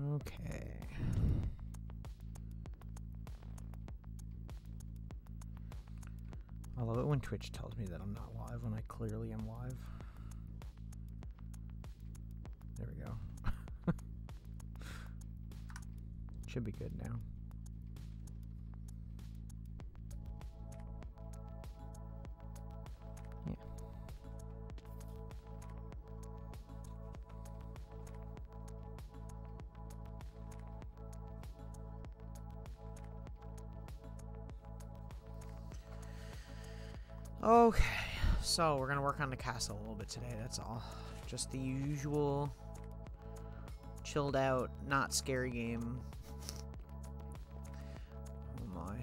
Okay. I love it when Twitch tells me that I'm not live when I clearly am live. There we go. Should be good now. Yeah. Okay, so we're gonna work on the castle a little bit today, that's all. Just the usual chilled out, not scary game. Oh my.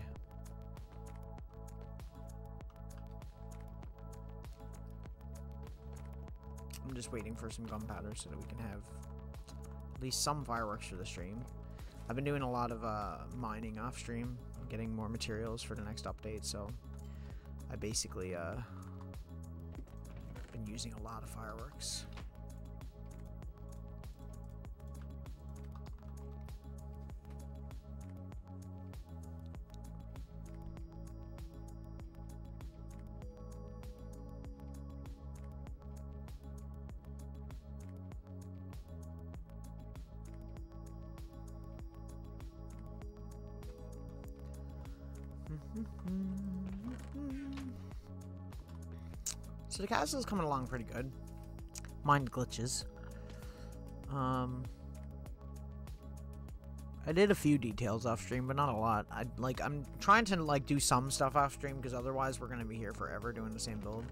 I'm just waiting for some gunpowder so that we can have at least some fireworks for the stream. I've been doing a lot of mining off stream, getting more materials for the next update, so I basically been using a lot of fireworks. So the castle is coming along pretty good. Mind glitches. I did a few details off stream, but not a lot. I'm trying to like do some stuff off stream because otherwise we're gonna be here forever doing the same build,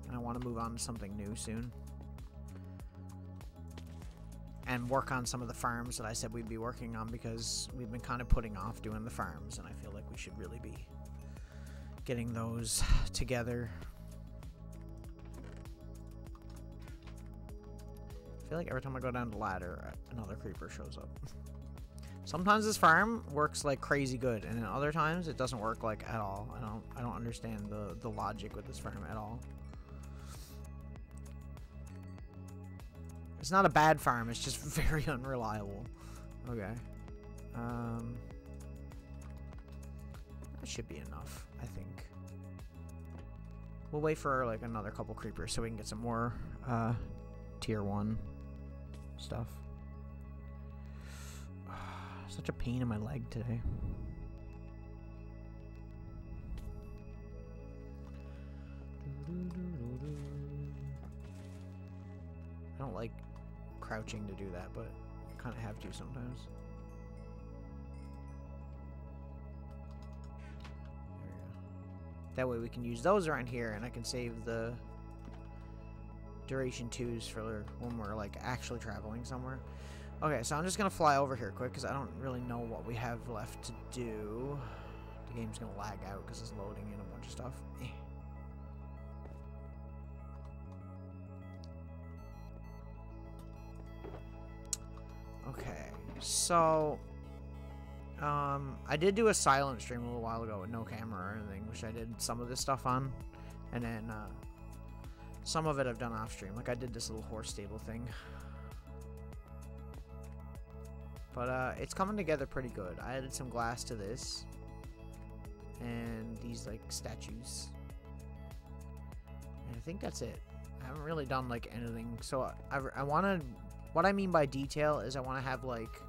and I want to move on to something new soon. And work on some of the farms that I said we'd be working on because we've been kind of putting off doing the farms, and I feel like we should really be getting those together. I feel like every time I go down the ladder, another creeper shows up. Sometimes this farm works like crazy good, and then other times it doesn't work like at all. I don't understand the logic with this farm at all. It's not a bad farm, it's just very unreliable. Okay. That should be enough, I think. We'll wait for like another couple creepers so we can get some more tier 1 stuff. Such a pain in my leg today. I don't like crouching to do that, but you kind of have to sometimes. There we go. That way we can use those around here, and I can save the duration 2s for when we're like actually traveling somewhere. Okay, so I'm just gonna fly over here quick because I don't really know what we have left to do. The game's gonna lag out because it's loading in a bunch of stuff. Okay, so I did do a silent stream a little while ago with no camera or anything, which I did some of this stuff on, and then some of it I've done off stream. Like I did this little horse stable thing. But it's coming together pretty good. I added some glass to this. And these like statues. And I think that's it. I haven't really done like anything. So I want to... What I mean by detail is I want to have like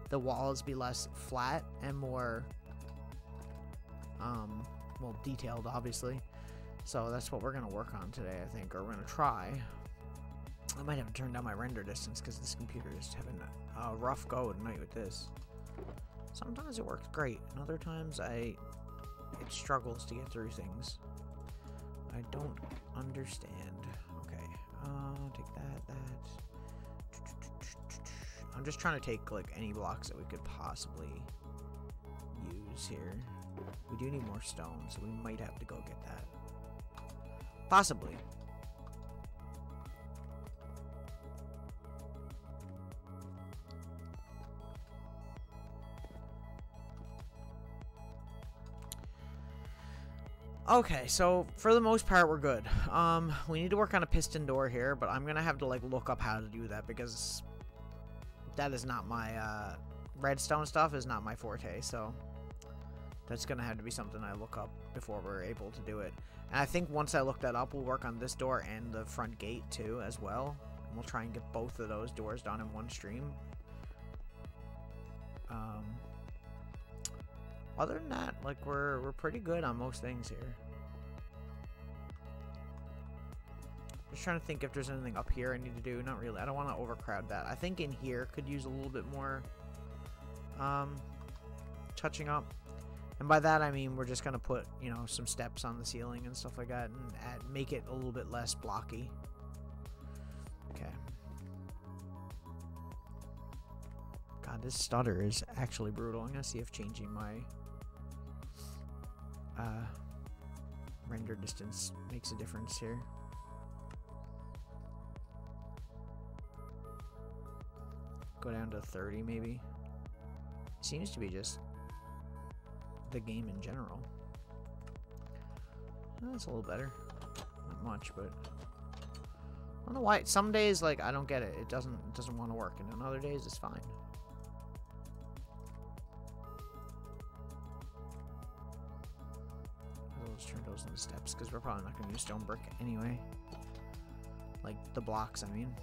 the walls be less flat and more... well, detailed obviously. So that's what we're going to work on today, I think. Or we're going to try. I might have to turn down my render distance because this computer is having a rough go tonight with this. Sometimes it works great, and other times it struggles to get through things. I don't understand. Okay, take that. I'm just trying to take like any blocks that we could possibly use here. We do need more stone, so we might have to go get that. Possibly. Okay, so for the most part we're good. We need to work on a piston door here, but I'm gonna have to like look up how to do that because that is not my, redstone stuff is not my forte, so that's gonna have to be something I look up before we're able to do it. And I think once I look that up, we'll work on this door and the front gate too, as well. And we'll try and get both of those doors done in one stream. Other than that, like, we're pretty good on most things here. Just trying to think if there's anything up here I need to do. Not really. I don't want to overcrowd that. I think in here could use a little bit more touching up. And by that I mean we're just gonna put, you know, some steps on the ceiling and stuff like that, and make it a little bit less blocky. Okay. God, this stutter is actually brutal. I'm gonna see if changing my render distance makes a difference here. Go down to 30 maybe. Seems to be just the game in general. That's a little better. Not much, but I don't know why. Some days, like, I don't get it. It doesn't want to work, and on other days it's fine. We'll just turn those into steps because we're probably not going to use stone brick anyway. Like the blocks, I mean.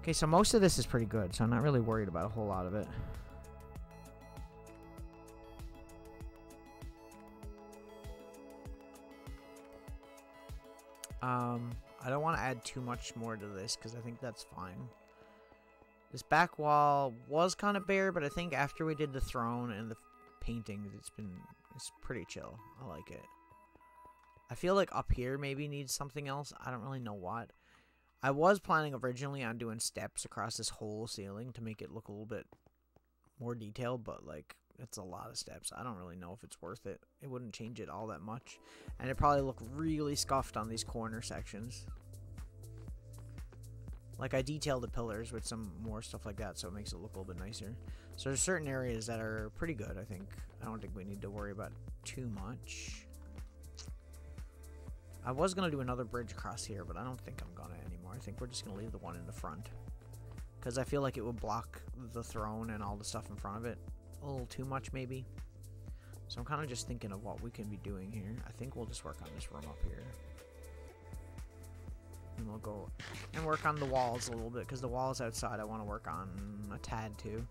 Okay, so most of this is pretty good, so I'm not really worried about a whole lot of it. I don't want to add too much more to this because I think that's fine. This back wall was kind of bare, but I think after we did the throne and the paintings, it's pretty chill. I like it. I feel like up here maybe needs something else. I don't really know what. I was planning originally on doing steps across this whole ceiling to make it look a little bit more detailed, but like it's a lot of steps. I don't really know if it's worth it. It wouldn't change it all that much, and it'd probably look really scuffed on these corner sections. Like, I detailed the pillars with some more stuff like that, so it makes it look a little bit nicer. So there's certain areas that are pretty good, I think. I don't think we need to worry about too much. I was going to do another bridge across here, but I don't think I'm going to anymore. I think we're just going to leave the one in the front, because I feel like it would block the throne and all the stuff in front of it a little too much, maybe. So I'm kind of just thinking of what we can be doing here. I think we'll just work on this room up here. And we'll go and work on the walls a little bit, because the walls outside I want to work on a tad too.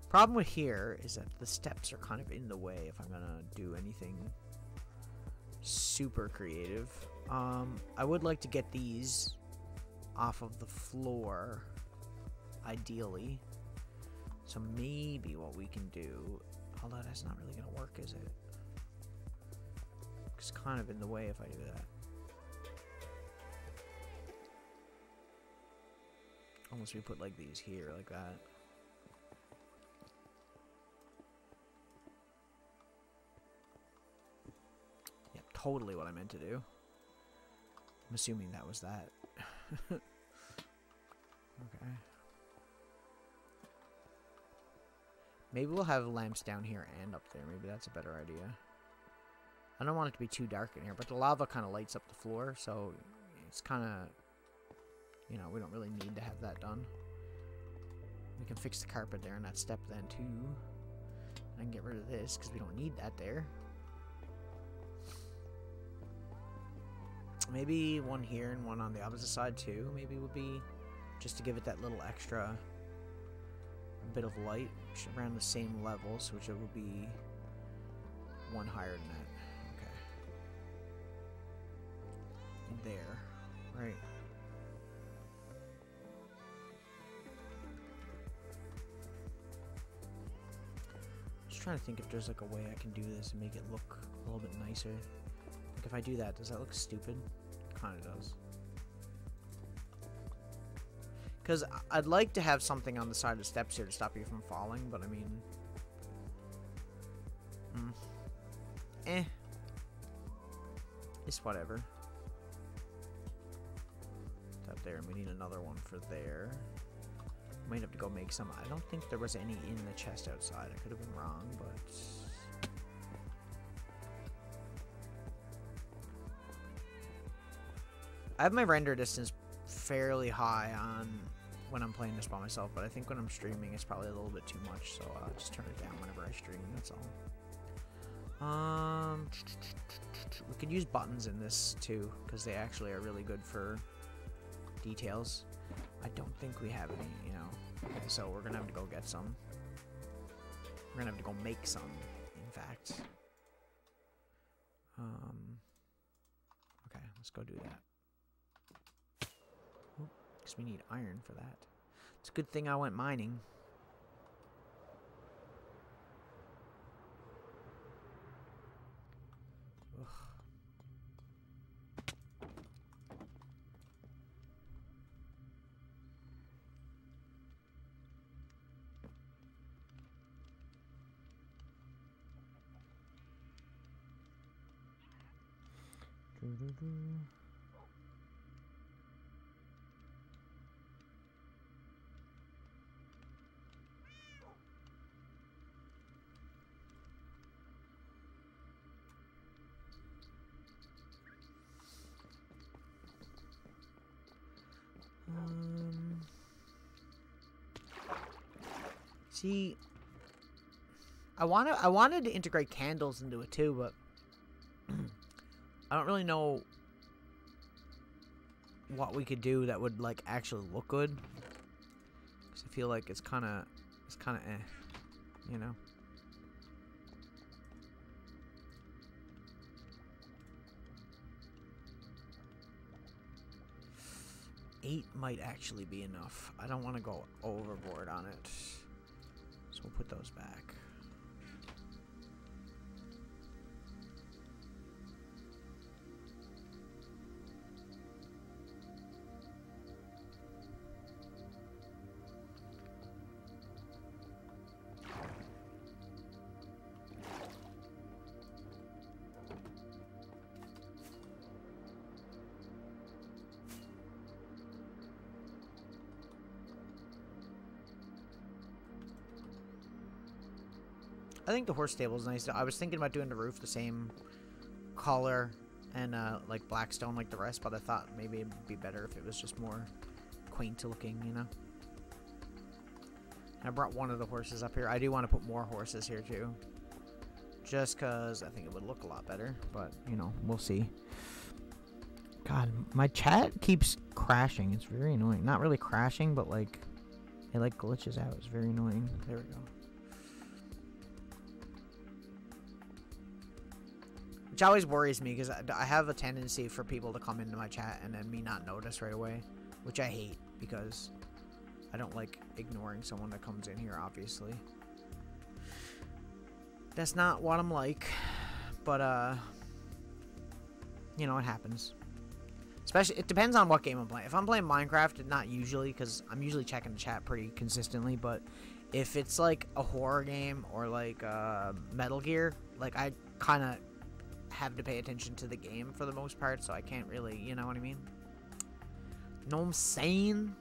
Problem with here is that the steps are kind of in the way if I'm going to do anything super creative. I would like to get these off of the floor, ideally. So maybe what we can do, although that's not really going to work, is it? It's kind of in the way if I do that. Unless we put like these here, like that. Yep, totally what I meant to do. I'm assuming that was that. Okay. Maybe we'll have lamps down here and up there. Maybe that's a better idea. I don't want it to be too dark in here, but the lava kind of lights up the floor, so it's kind of, you know, we don't really need to have that done. We can fix the carpet there and that step then too. I can get rid of this because we don't need that there. Maybe one here and one on the opposite side too. Maybe would be just to give it that little extra bit of light around the same levels, which it would be one higher than that. Okay. There. Right. Just trying to think if there's like a way I can do this and make it look a little bit nicer. Like if I do that, does that look stupid? It kind of does. Because I'd like to have something on the side of the steps here to stop you from falling, but I mean... It's whatever. Up there, and we need another one for there. Might have to go make some. I don't think there was any in the chest outside. I could have been wrong, but... I have my render distance fairly high on when I'm playing this by myself, but I think when I'm streaming it's probably a little bit too much, so I'll just turn it down whenever I stream, that's all. We could use buttons in this too, because they actually are really good for details. I don't think we have any, you know, so we're gonna have to go get some. We're gonna have to go make some, in fact. Okay, let's go do that. Because we need iron for that. It's a good thing I went mining. Ugh. See, I wanted to integrate candles into it too, but I don't really know what we could do that would like actually look good. Cause I feel like it's kind of you know. Eight might actually be enough. I don't want to go overboard on it. So we'll put those back. I think the horse stable is nice. I was thinking about doing the roof the same color and like blackstone like the rest, but I thought maybe it'd be better if it was just more quaint looking, you know. I brought one of the horses up here. I do want to put more horses here too, just because I think it would look a lot better, but you know, we'll see. God, my chat keeps crashing. It's very annoying. Not really crashing, but like it like glitches out. It's very annoying. There we go. Which always worries me because I have a tendency for people to come into my chat and then me not notice right away, which I hate because I don't like ignoring someone that comes in here, obviously. That's not what I'm like, but you know, it happens. Especially, it depends on what game I'm playing. If I'm playing Minecraft, not usually, because I'm usually checking the chat pretty consistently, but if it's like a horror game or like Metal Gear, like I kind of have to pay attention to the game for the most part, so I can't really, you know what I mean? Know what I'm saying?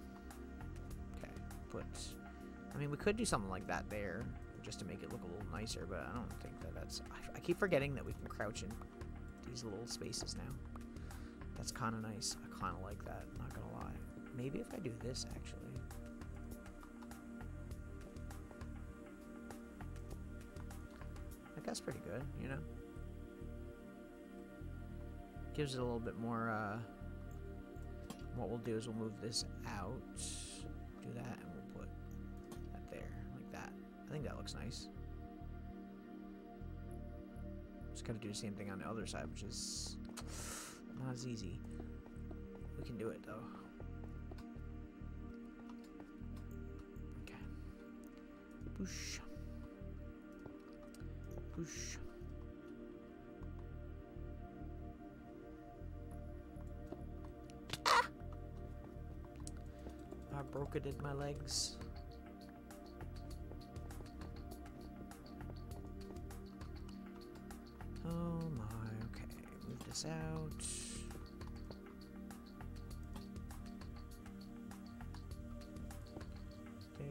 Okay, I mean, we could do something like that there, just to make it look a little nicer, but I don't think that that's... I keep forgetting that we can crouch in these little spaces now. That's kind of nice. I kind of like that, not gonna lie. Maybe if I do this, actually. Like, that's pretty good, you know? Gives it a little bit more, what we'll do is we'll move this out, do that, and we'll put that there, like that. I think that looks nice. Just gotta do the same thing on the other side, which is not as easy. We can do it, though. Okay. Boosh. Boosh. I broke it in my legs. Oh my, okay. Move this out. There.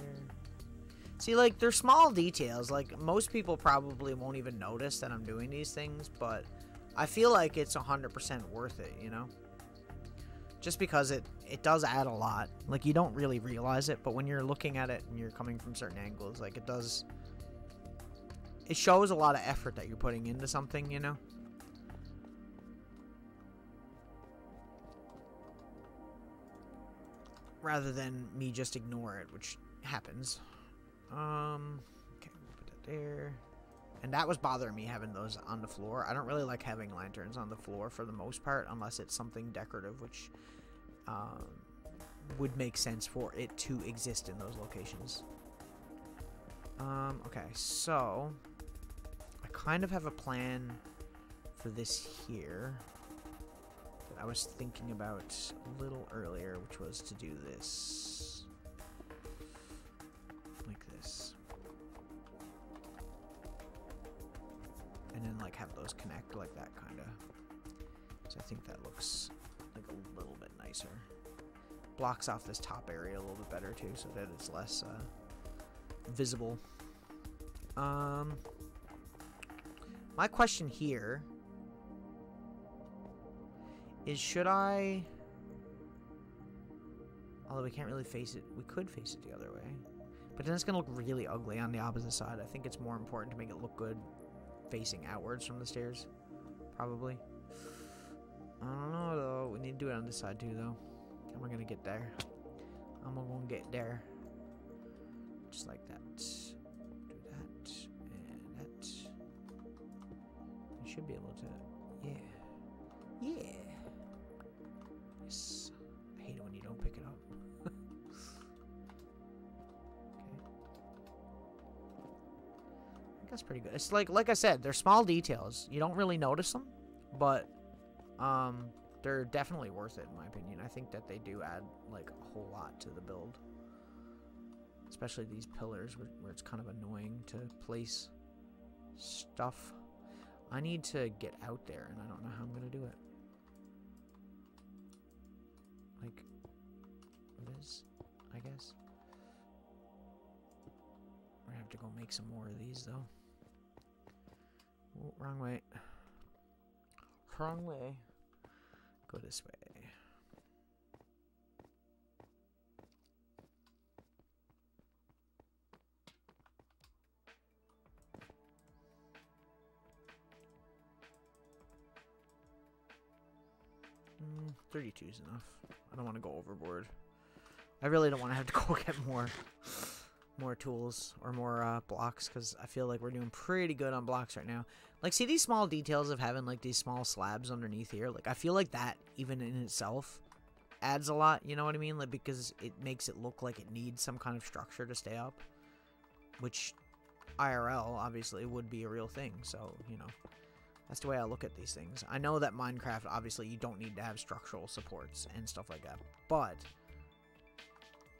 See, like, they're small details. Like, most people probably won't even notice that I'm doing these things, but I feel like it's 100% worth it, you know? just because it does add a lot. Like, you don't really realize it, but when you're looking at it and you're coming from certain angles, like, it shows a lot of effort that you're putting into something, you know? Rather than me just ignore it, which happens. Okay, we'll put that there. And that was bothering me, having those on the floor. I don't really like having lanterns on the floor for the most part, unless it's something decorative, which would make sense for it to exist in those locations. Okay, so I kind of have a plan for this here that I was thinking about a little earlier, which was to do this like this. And then, like, have those connect like that, kind of. So I think that looks like a little bit nicer. Blocks off this top area a little bit better, too, so that it's less visible. My question here is, should I... Although we can't really face it. We could face it the other way. But then it's going to look really ugly on the opposite side. I think it's more important to make it look good facing outwards from the stairs, probably. I don't know, though. We need to do it on this side, too, though. How am I going to get there? I'm going to get there. Just like that. Do that. And that. I should be able to... Yeah. Yeah. Yes. I hate it when you don't pick it up. That's pretty good. It's like I said, they're small details. You don't really notice them, but they're definitely worth it in my opinion. I think that they do add like a whole lot to the build, especially these pillars where it's kind of annoying to place stuff. I need to get out there, and I don't know how I'm gonna do it. Like this, I guess. We're gonna have to go make some more of these, though. Oh, wrong way. Wrong way. Go this way. Mm, 32 is enough. I don't want to go overboard. I really don't want to have to go get more tools or more blocks, because I feel like we're doing pretty good on blocks right now. Like, see these small details of having like these small slabs underneath here? Like, I feel like that even in itself adds a lot, you know what I mean? Like, because it makes it look like it needs some kind of structure to stay up, which IRL obviously would be a real thing. So, you know, that's the way I look at these things. I know that Minecraft, obviously you don't need to have structural supports and stuff like that, but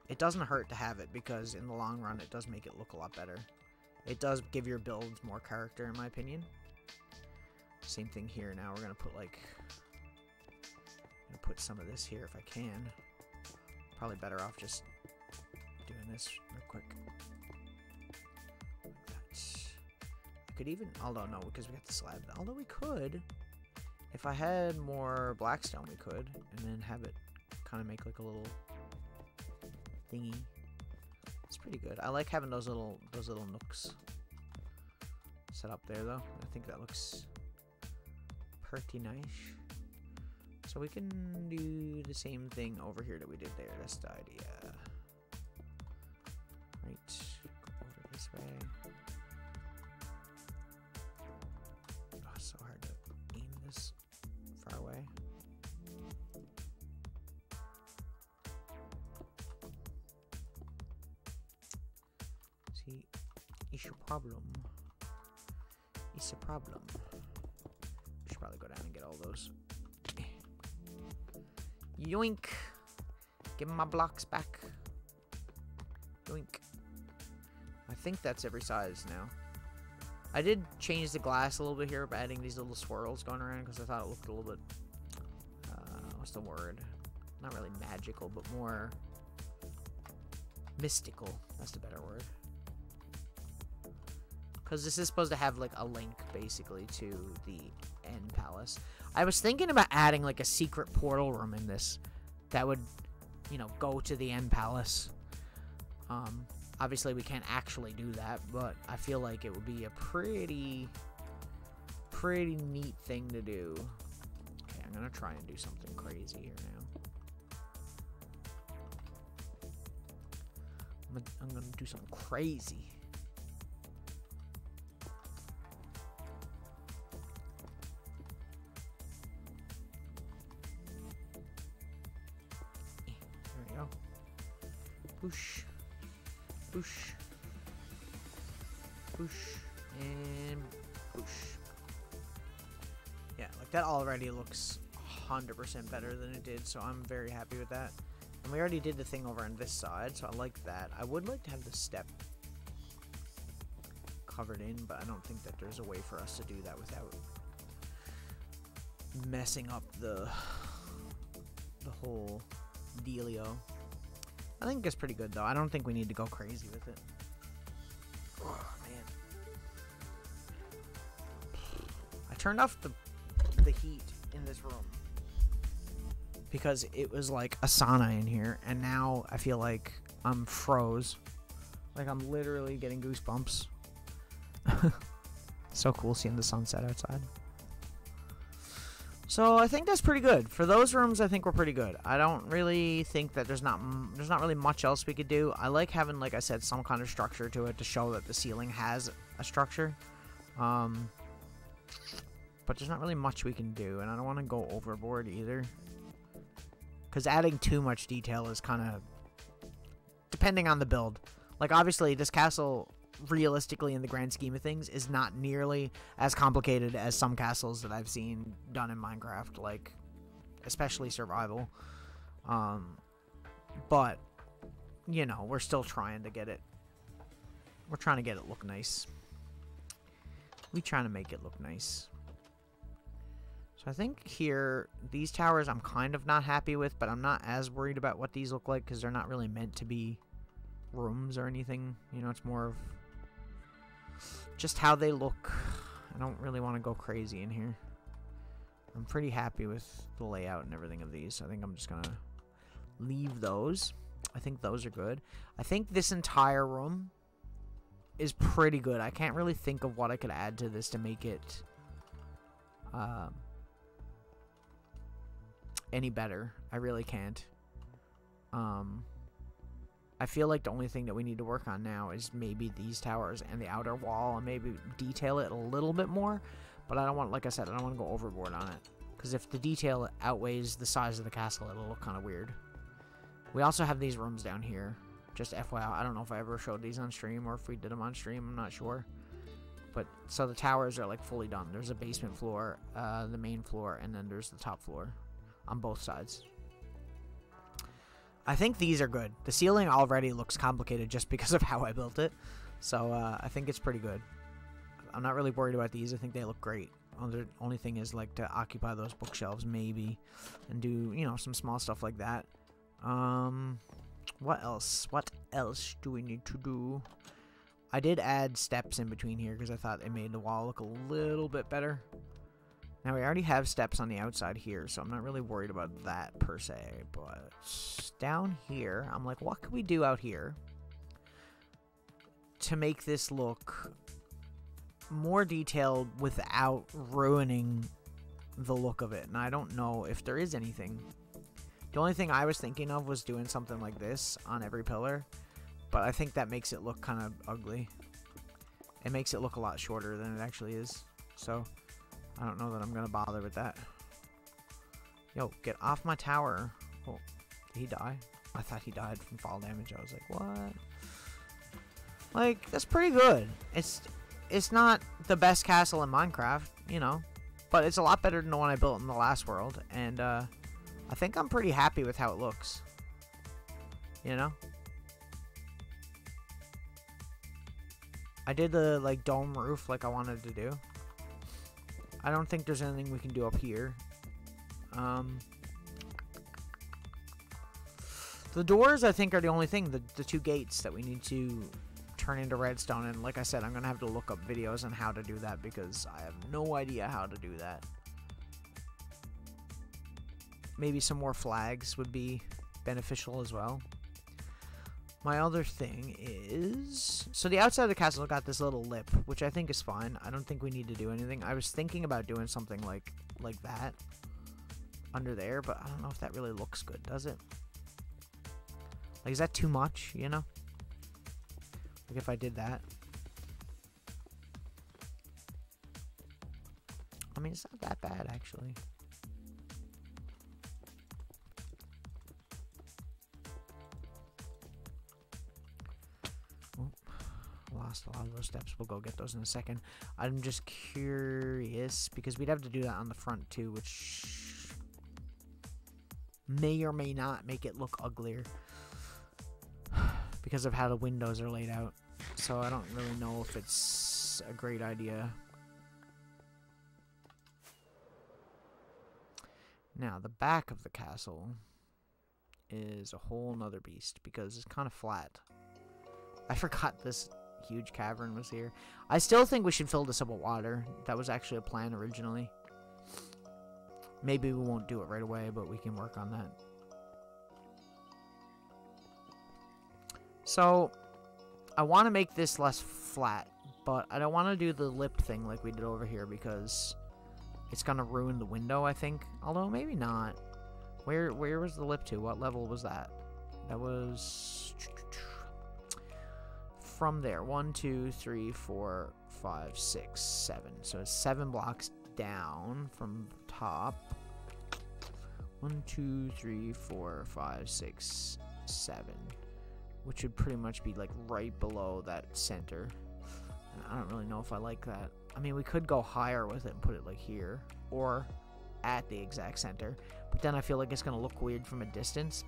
it doesn't hurt to have it, because in the long run, it does make it look a lot better. It does give your builds more character, in my opinion. Same thing here now. We're going to put, like... I'm going to put some of this here if I can. Probably better off just doing this real quick. Like that. I could even... Although, no, because we got the slab. Although we could. If I had more blackstone, we could. And then have it kind of make, like, a little... thingy. It's pretty good. I like having those little nooks set up there, though. I think that looks pretty nice. So we can do the same thing over here that we did there. That's the idea. Right. Go over this way. Oh, it's so hard to aim this far away. See, it's a problem. It's a problem. We should probably go down and get all those. Yoink! Give me my blocks back. Yoink. I think that's every size now. I did change the glass a little bit here by adding these little swirls going around, because I thought it looked a little bit... what's the word? Not really magical, but more... mystical. That's the better word. Because this is supposed to have, like, a link, basically, to the end palace. I was thinking about adding, like, a secret portal room in this. that would, you know, go to the end palace. Obviously we can't actually do that, but I feel like it would be a pretty neat thing to do. Okay, I'm gonna try and do something crazy here now. I'm gonna do something crazy. There we go. Boosh. Boosh. Boosh. And boosh. Yeah, like that already looks 100% better than it did, so I'm very happy with that. And we already did the thing over on this side, so I like that. I would like to have the step covered in, but I don't think that there's a way for us to do that without messing up the whole dealio. I think it's pretty good, though. I don't think we need to go crazy with it. Oh, man. I turned off the heat in this room because it was like a sauna in here, and now I feel like I'm froze. Like I'm literally getting goosebumps. So cool seeing the sunset outside. So I think that's pretty good. For those rooms, I think we're pretty good. I don't really think that there's not really much else we could do. I like having, like I said, some kind of structure to it to show that the ceiling has a structure. But there's not really much we can do, and I don't want to go overboard either. Because adding too much detail is kind of depending on the build. Like, obviously, this castle, realistically, in the grand scheme of things, is not nearly as complicated as some castles that I've seen done in Minecraft, like, especially survival. But, you know, we're still trying to get it. We're trying to get it look nice. We're trying to make it look nice. So I think here, these towers I'm kind of not happy with, but I'm not as worried about what these look like because they're not really meant to be rooms or anything. You know, it's more of just how they look. I don't really want to go crazy in here. I'm pretty happy with the layout and everything of these. So I think I'm just going to leave those. I think those are good. I think this entire room is pretty good. I can't really think of what I could add to this to make it any better. I really can't. I feel like the only thing that we need to work on now is maybe these towers and the outer wall, and maybe detail it a little bit more. But I don't want, like I said, I don't want to go overboard on it, because if the detail outweighs the size of the castle, it'll look kind of weird. We also have these rooms down here. Just FYI, I don't know if I ever showed these on stream or if we did them on stream. I'm not sure. But so the towers are like fully done. There's a basement floor, the main floor, and then there's the top floor on both sides. I think these are good. The ceiling already looks complicated just because of how I built it. So I think it's pretty good. I'm not really worried about these. I think they look great. The only thing is like to occupy those bookshelves maybe and do, you know, some small stuff like that. What else? What else do we need to do? I did add steps in between here because I thought it made the wall look a little bit better. Now, we already have steps on the outside here, so I'm not really worried about that per se. But down here, I'm like, what could we do out here to make this look more detailed without ruining the look of it? And I don't know if there is anything. The only thing I was thinking of was doing something like this on every pillar, but I think that makes it look kind of ugly. It makes it look a lot shorter than it actually is, so I don't know that I'm gonna bother with that. Yo, get off my tower. Oh, did he die? I thought he died from fall damage. I was like, what? Like, that's pretty good. It's not the best castle in Minecraft, you know, but it's a lot better than the one I built in the last world, and I think I'm pretty happy with how it looks. You know? I did the, like, dome roof like I wanted to do. I don't think there's anything we can do up here. The doors, I think, are the only thing. The two gates that we need to turn into redstone. And like I said, I'm going to have to look up videos on how to do that because I have no idea how to do that. maybe some more flags would be beneficial as well. My other thing is... So the outside of the castle got this little lip, which I think is fine. I don't think we need to do anything. I was thinking about doing something like that under there, but I don't know if that really looks good, does it? Like, is that too much, you know? Like, if I did that. I mean, it's not that bad, actually. Oh, lost a lot of those steps. We'll go get those in a second. I'm just curious, because we'd have to do that on the front, too, which may or may not make it look uglier because of how the windows are laid out. So I don't really know if it's a great idea. Now, the back of the castle is a whole nother beast because it's kind of flat. I forgot this huge cavern was here. I still think we should fill this up with water. That was actually a plan originally. Maybe we won't do it right away, but we can work on that. So, I want to make this less flat, but I don't want to do the lip thing like we did over here because it's going to ruin the window, I think. Although, maybe not. Where was the lip to? What level was that? That was... from there. 1, 2, 3, 4, 5, 6, 7. So it's 7 blocks down from the top. 1, 2, 3, 4, 5, 6, 7. Which would pretty much be like right below that center. And I don't really know if I like that. I mean, we could go higher with it and put it like here. Or at the exact center. But then I feel like it's going to look weird from a distance.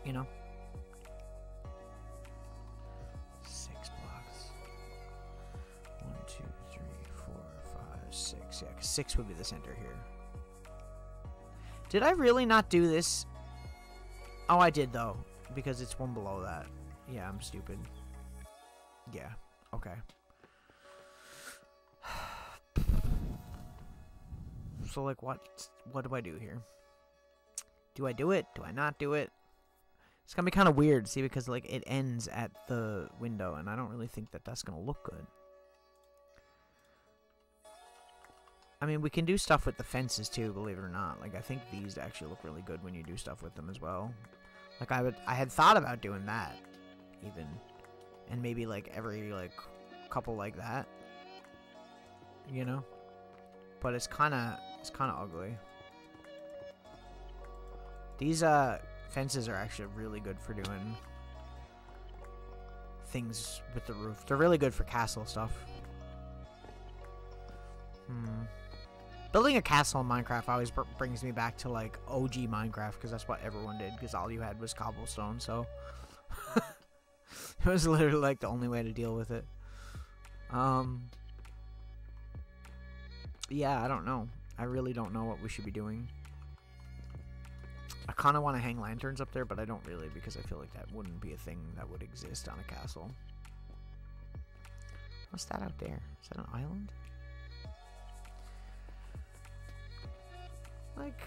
You know? 6 blocks. 1, 2, 3, 4, 5, 6. Yeah, 'cause 6 would be the center here. Did I really not do this? Oh, I did though. Because it's one below that. Yeah, I'm stupid. Yeah, okay. So, like, what do I do here? Do I do it? Do I not do it? It's gonna be kind of weird, see, because, like, it ends at the window, and I don't really think that that's gonna look good. I mean, we can do stuff with the fences, too, believe it or not. Like, I think these actually look really good when you do stuff with them as well. Like, I had thought about doing that, even. And maybe, like, every, like, couple like that. You know? But it's kind of ugly. These, fences are actually really good for doing things with the roof. They're really good for castle stuff. Building a castle in Minecraft always brings me back to, like, OG Minecraft, because that's what everyone did, because all you had was cobblestone, so... It was literally, like, the only way to deal with it. Yeah, I don't know. I really don't know what we should be doing. I kind of want to hang lanterns up there, but I don't really, because I feel like that wouldn't be a thing that would exist on a castle. What's that out there? Is that an island? Like,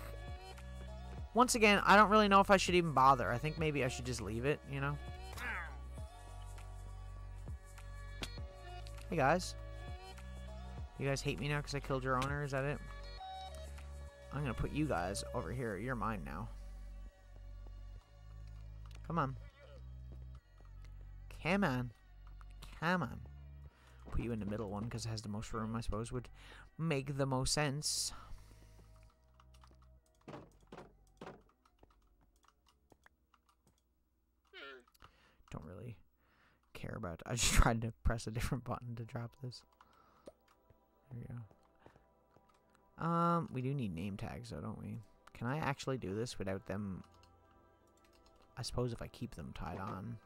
once again, I don't really know if I should even bother. I think maybe I should just leave it, you know? Hey, guys. You guys hate me now because I killed your owner? Is that it? I'm going to put you guys over here. You're mine now. Come on. Come on. Come on. Put you in the middle one because it has the most room, I suppose, would make the most sense. Don't really care about it. I just tried to press a different button to drop this. There we go. We do need name tags though, don't we? Can I actually do this without them? I suppose if I keep them tied on.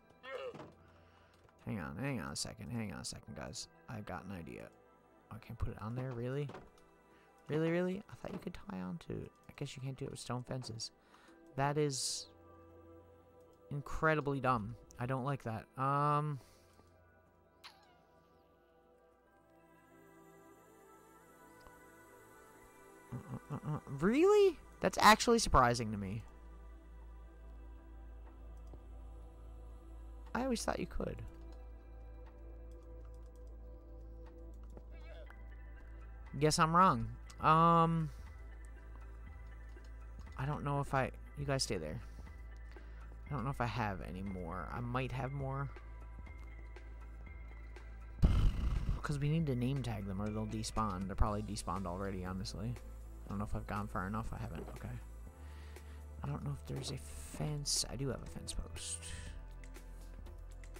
Hang on a second, guys. I've got an idea. I can't put it on there, really? Really? I thought you could tie on to it. I guess you can't do it with stone fences. That is incredibly dumb. I don't like that. Really? That's actually surprising to me. I always thought you could. Guess I'm wrong. I don't know if I... You guys stay there. I don't know if I have any more. I might have more. Because we need to name tag them or they'll despawn. They're probably despawned already, honestly. I don't know if I've gone far enough. I haven't. Okay. I don't know if there's a fence. I do have a fence post.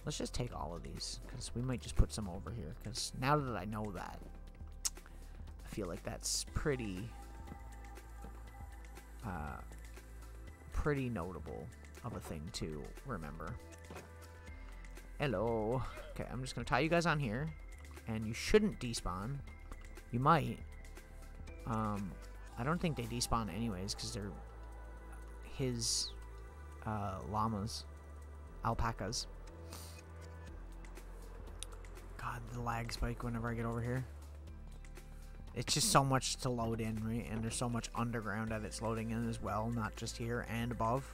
Let's just take all of these. Because we might just put some over here. Because now that I know that, I feel like that's pretty... pretty notable of a thing to remember. Hello. Okay, I'm just going to tie you guys on here. And you shouldn't despawn. You might. I don't think they despawn anyways because they're his llamas. Alpacas. God, the lag spike whenever I get over here. It's just so much to load in, right? And there's so much underground that it's loading in as well, not just here and above.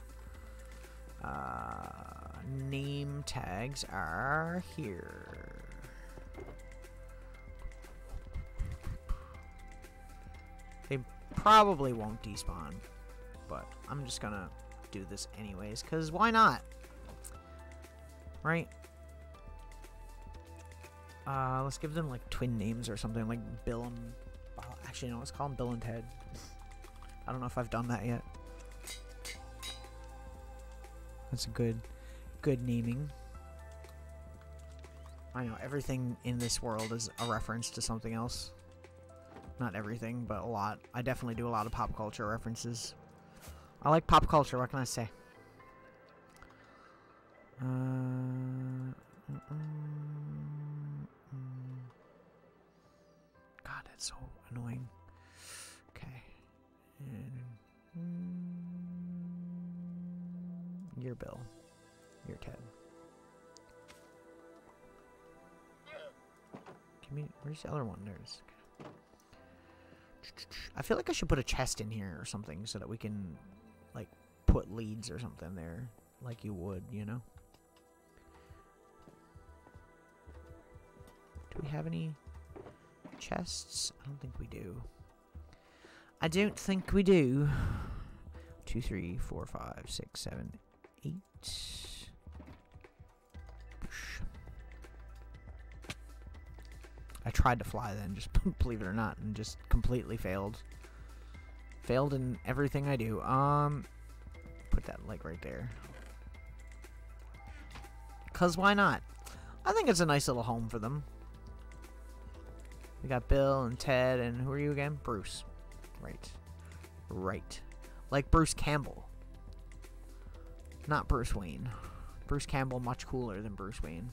Name tags are here. They probably won't despawn, but I'm just gonna do this anyways, because why not? Right? Let's give them like twin names or something, like Bill and... Actually, no, let's call them Bill and Ted. I don't know if I've done that yet. That's a good naming. I know, everything in this world is a reference to something else. Not everything, but a lot. I definitely do a lot of pop culture references. I like pop culture, what can I say? God, that's so annoying. Okay. And, you're Bill. You're Ted. Give me... Where's the other one? There's... Okay. I feel like I should put a chest in here or something so that we can, like, put leads or something there. Like you would, you know? Do we have any chests? I don't think we do. I don't think we do. 2, 3, 4, 5, 6, 7, 8. I tried to fly then, just believe it or not, and just completely failed. Failed in everything I do. Put that like right there. 'Cause why not? I think it's a nice little home for them. We got Bill and Ted and who are you again? Bruce. Right. Right. Like Bruce Campbell. Not Bruce Wayne. Bruce Campbell much cooler than Bruce Wayne.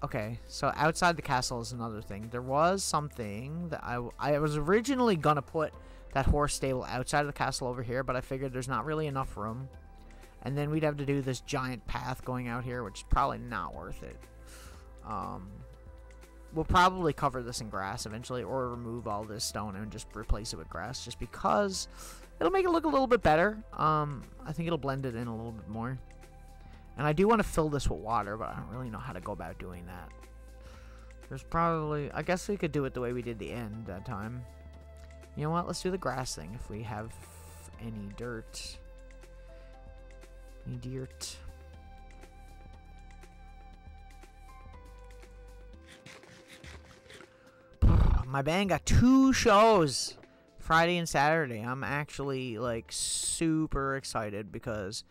Okay, so outside the castle is another thing. There was something that I was originally gonna put that horse stable outside of the castle over here, but I figured there's not really enough room. And then we'd have to do this giant path going out here, which is probably not worth it. We'll probably cover this in grass eventually, or remove all this stone and just replace it with grass, just because it'll make it look a little bit better. I think it'll blend it in a little bit more. And I do want to fill this with water, but I don't really know how to go about doing that. There's probably... I guess we could do it the way we did the end that time. You know what? Let's do the grass thing if we have any dirt. Any dirt. My band got 2 shows. Friday and Saturday. I'm actually, like, super excited because...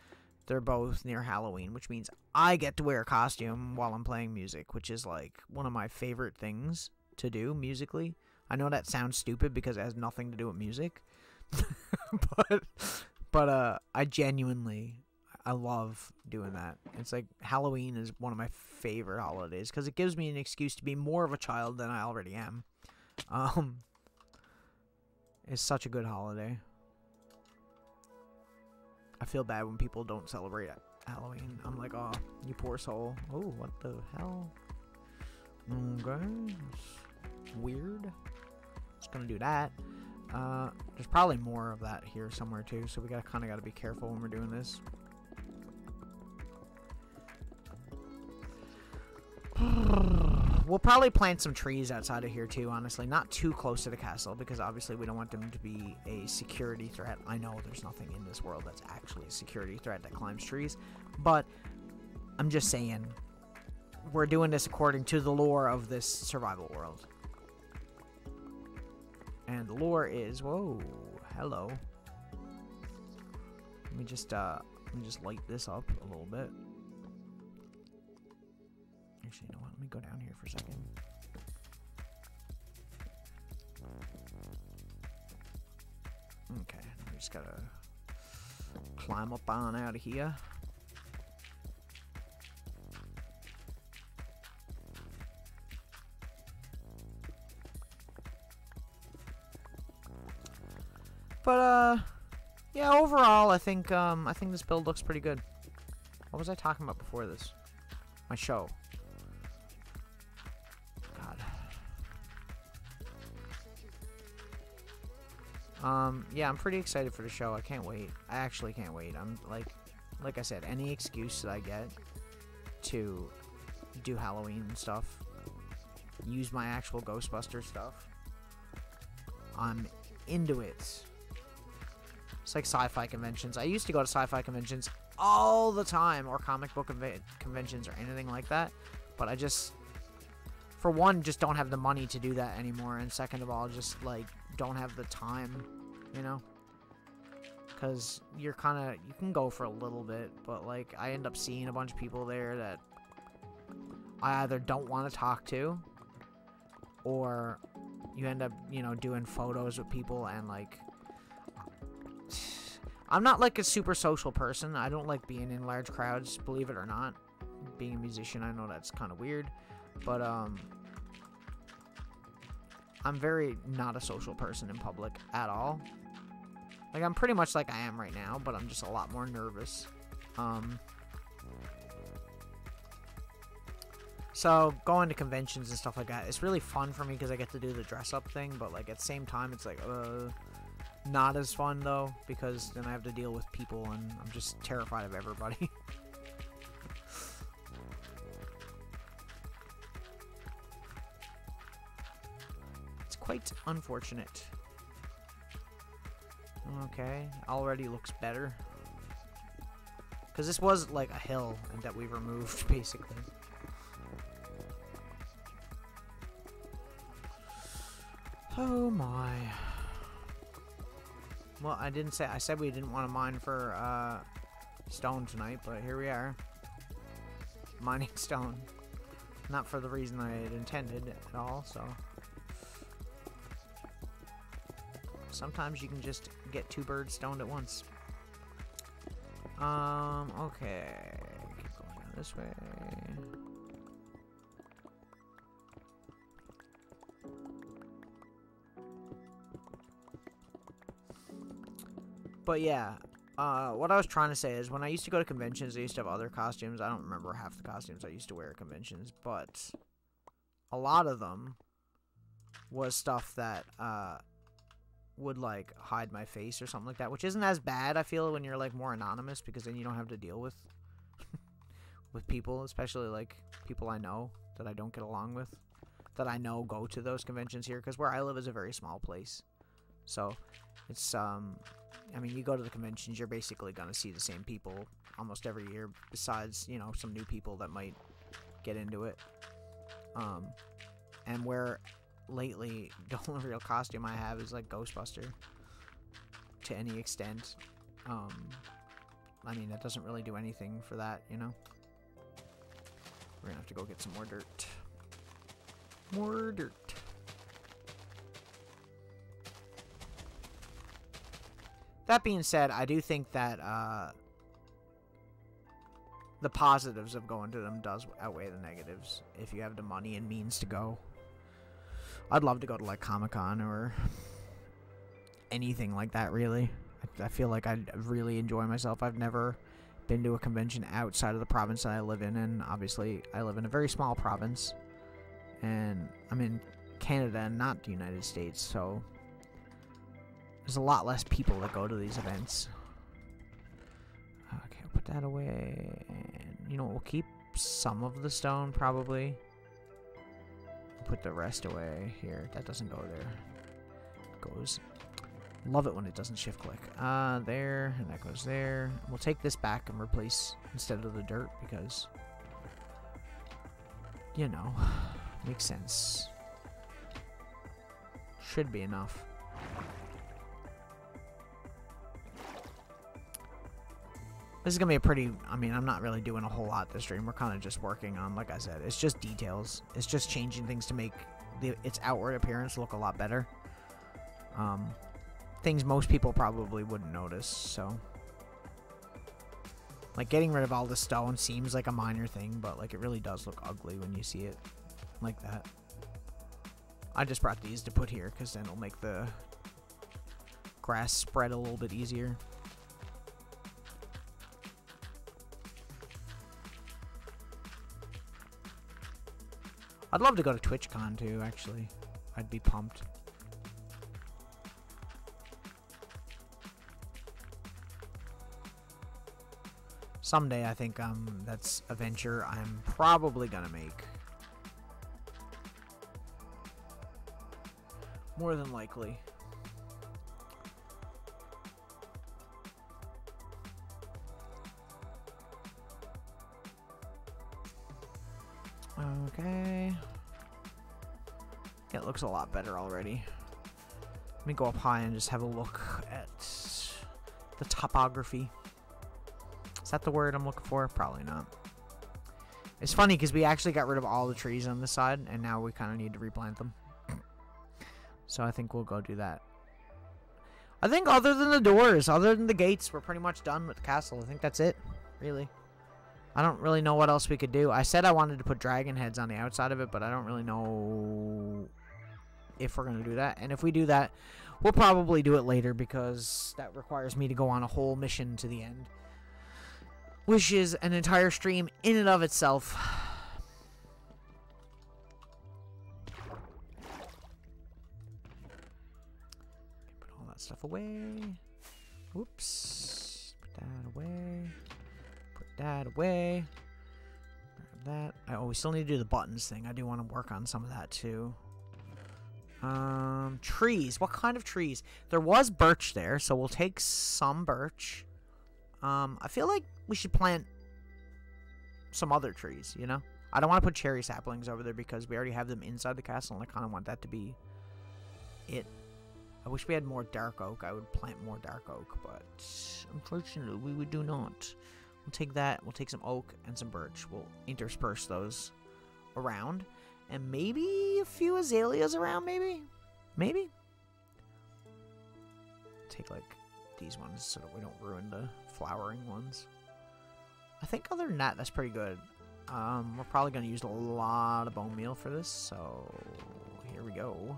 they're both near Halloween, which means I get to wear a costume while I'm playing music, which is, like, one of my favorite things to do musically. I know that sounds stupid because it has nothing to do with music. but I genuinely, I love doing that. It's like Halloween is one of my favorite holidays because it gives me an excuse to be more of a child than I already am. It's such a good holiday. I feel bad when people don't celebrate Halloween. I'm like, oh, you poor soul. Oh, what the hell? Okay. Weird. Just gonna do that. There's probably more of that here somewhere too, so we kind of got to be careful when we're doing this. We'll probably plant some trees outside of here too, honestly. Not too close to the castle, because obviously we don't want them to be a security threat. I know there's nothing in this world that's actually a security threat that climbs trees, but I'm just saying, we're doing this according to the lore of this survival world. And the lore is, whoa, hello. Let me just light this up a little bit. Actually, you know what? Let me go down here for a second. Okay, we just gotta climb up on out of here. But yeah, overall, I think this build looks pretty good. What was I talking about before this? My show. Yeah, I'm pretty excited for the show. I can't wait. I actually can't wait. I'm like I said, any excuse that I get to do Halloween stuff, use my actual Ghostbuster stuff, I'm into it. It's like sci-fi conventions. I used to go to sci-fi conventions all the time, or comic book conventions, or anything like that. But I just, for one, just don't have the money to do that anymore, and second of all, just like don't have the time, you know? Because you can go for a little bit, but like I end up seeing a bunch of people there that I either don't want to talk to, or you end up, you know, doing photos with people, and like, I'm not like a super social person. I don't like being in large crowds, believe it or not. Being a musician, I know that's kind of weird, but I'm very not a social person in public at all. Like, I'm pretty much like I am right now, but I'm just a lot more nervous. So, going to conventions and stuff like that, it's really fun for me because I get to do the dress-up thing, but, like, at the same time, it's like, not as fun, though, because then I have to deal with people, and I'm just terrified of everybody. It's quite unfortunate. Okay, already looks better. Because this was, like, a hill that we removed, basically. Oh my. Well, I said we didn't want to mine for stone tonight, but here we are. Mining stone. Not for the reason I had intended at all, so. Sometimes you can just get two birds stoned at once. Okay. Keep going down this way. But yeah, what I was trying to say is when I used to go to conventions, I used to have other costumes. I don't remember half the costumes I used to wear at conventions, but a lot of them was stuff that would like hide my face or something like that, which isn't as bad, I feel, when you're like more anonymous, because then you don't have to deal with with people, especially like people I know that I don't get along with, that I know go to those conventions here, because where I live is a very small place. So it's I mean, you go to the conventions, you're basically going to see the same people almost every year, besides, you know, some new people that might get into it. And where lately the only real costume I have is like Ghostbuster to any extent. I mean, that doesn't really do anything for that, you know. We're gonna have to go get some more dirt. More dirt. That being said, I do think that the positives of going to them does outweigh the negatives if you have the money and means to go. I'd love to go to like Comic-Con or anything like that, really. I feel like I'd really enjoy myself. I've never been to a convention outside of the province that I live in, and obviously I live in a very small province, and I'm in Canada and not the United States, so There's a lot less people that go to these events. Okay, I'll put that away. And, you know, we'll keep some of the stone, probably. Put the rest away here. That doesn't go there. It goes... Love it when it doesn't shift click. There, and that goes there. We'll take this back and replace instead of the dirt because, you know, makes sense. Should be enough. This is going to be a pretty, I mean, I'm not really doing a whole lot this stream. We're kind of just working on, like I said, it's just details. It's just changing things to make its outward appearance look a lot better. Things most people probably wouldn't notice, so. Like, getting rid of all the stone seems like a minor thing, but, like, it really does look ugly when you see it like that. I just brought these to put here, because then it'll make the grass spread a little bit easier. I'd love to go to TwitchCon too, actually. I'd be pumped. Someday, I think that's a venture I'm probably gonna make. More than likely. Okay. Yeah, it looks a lot better already. Let me go up high and just have a look at the topography. Is that the word I'm looking for? Probably not. It's funny because we actually got rid of all the trees on this side, and now we kind of need to replant them. So I think we'll go do that. I think other than the doors, other than the gates, we're pretty much done with the castle. I think that's it, really. I don't really know what else we could do. I said I wanted to put dragon heads on the outside of it, but I don't really know if we're going to do that. And if we do that, we'll probably do it later because that requires me to go on a whole mission to the end, which is an entire stream in and of itself. Put all that stuff away. Whoops. Put that away. That away. Grab that. Oh, we still need to do the buttons thing. I do want to work on some of that too. Trees. What kind of trees? There was birch there, so we'll take some birch. I feel like we should plant some other trees, you know? I don't want to put cherry saplings over there because we already have them inside the castle, and I kind of want that to be it. I wish we had more dark oak. I would plant more dark oak, but unfortunately, we do not. We'll take that. We'll take some oak and some birch. We'll intersperse those around. And maybe a few azaleas around, maybe? Maybe? Take, like, these ones so that we don't ruin the flowering ones. I think other than that, that's pretty good. We're probably going to use a lot of bone meal for this, so here we go.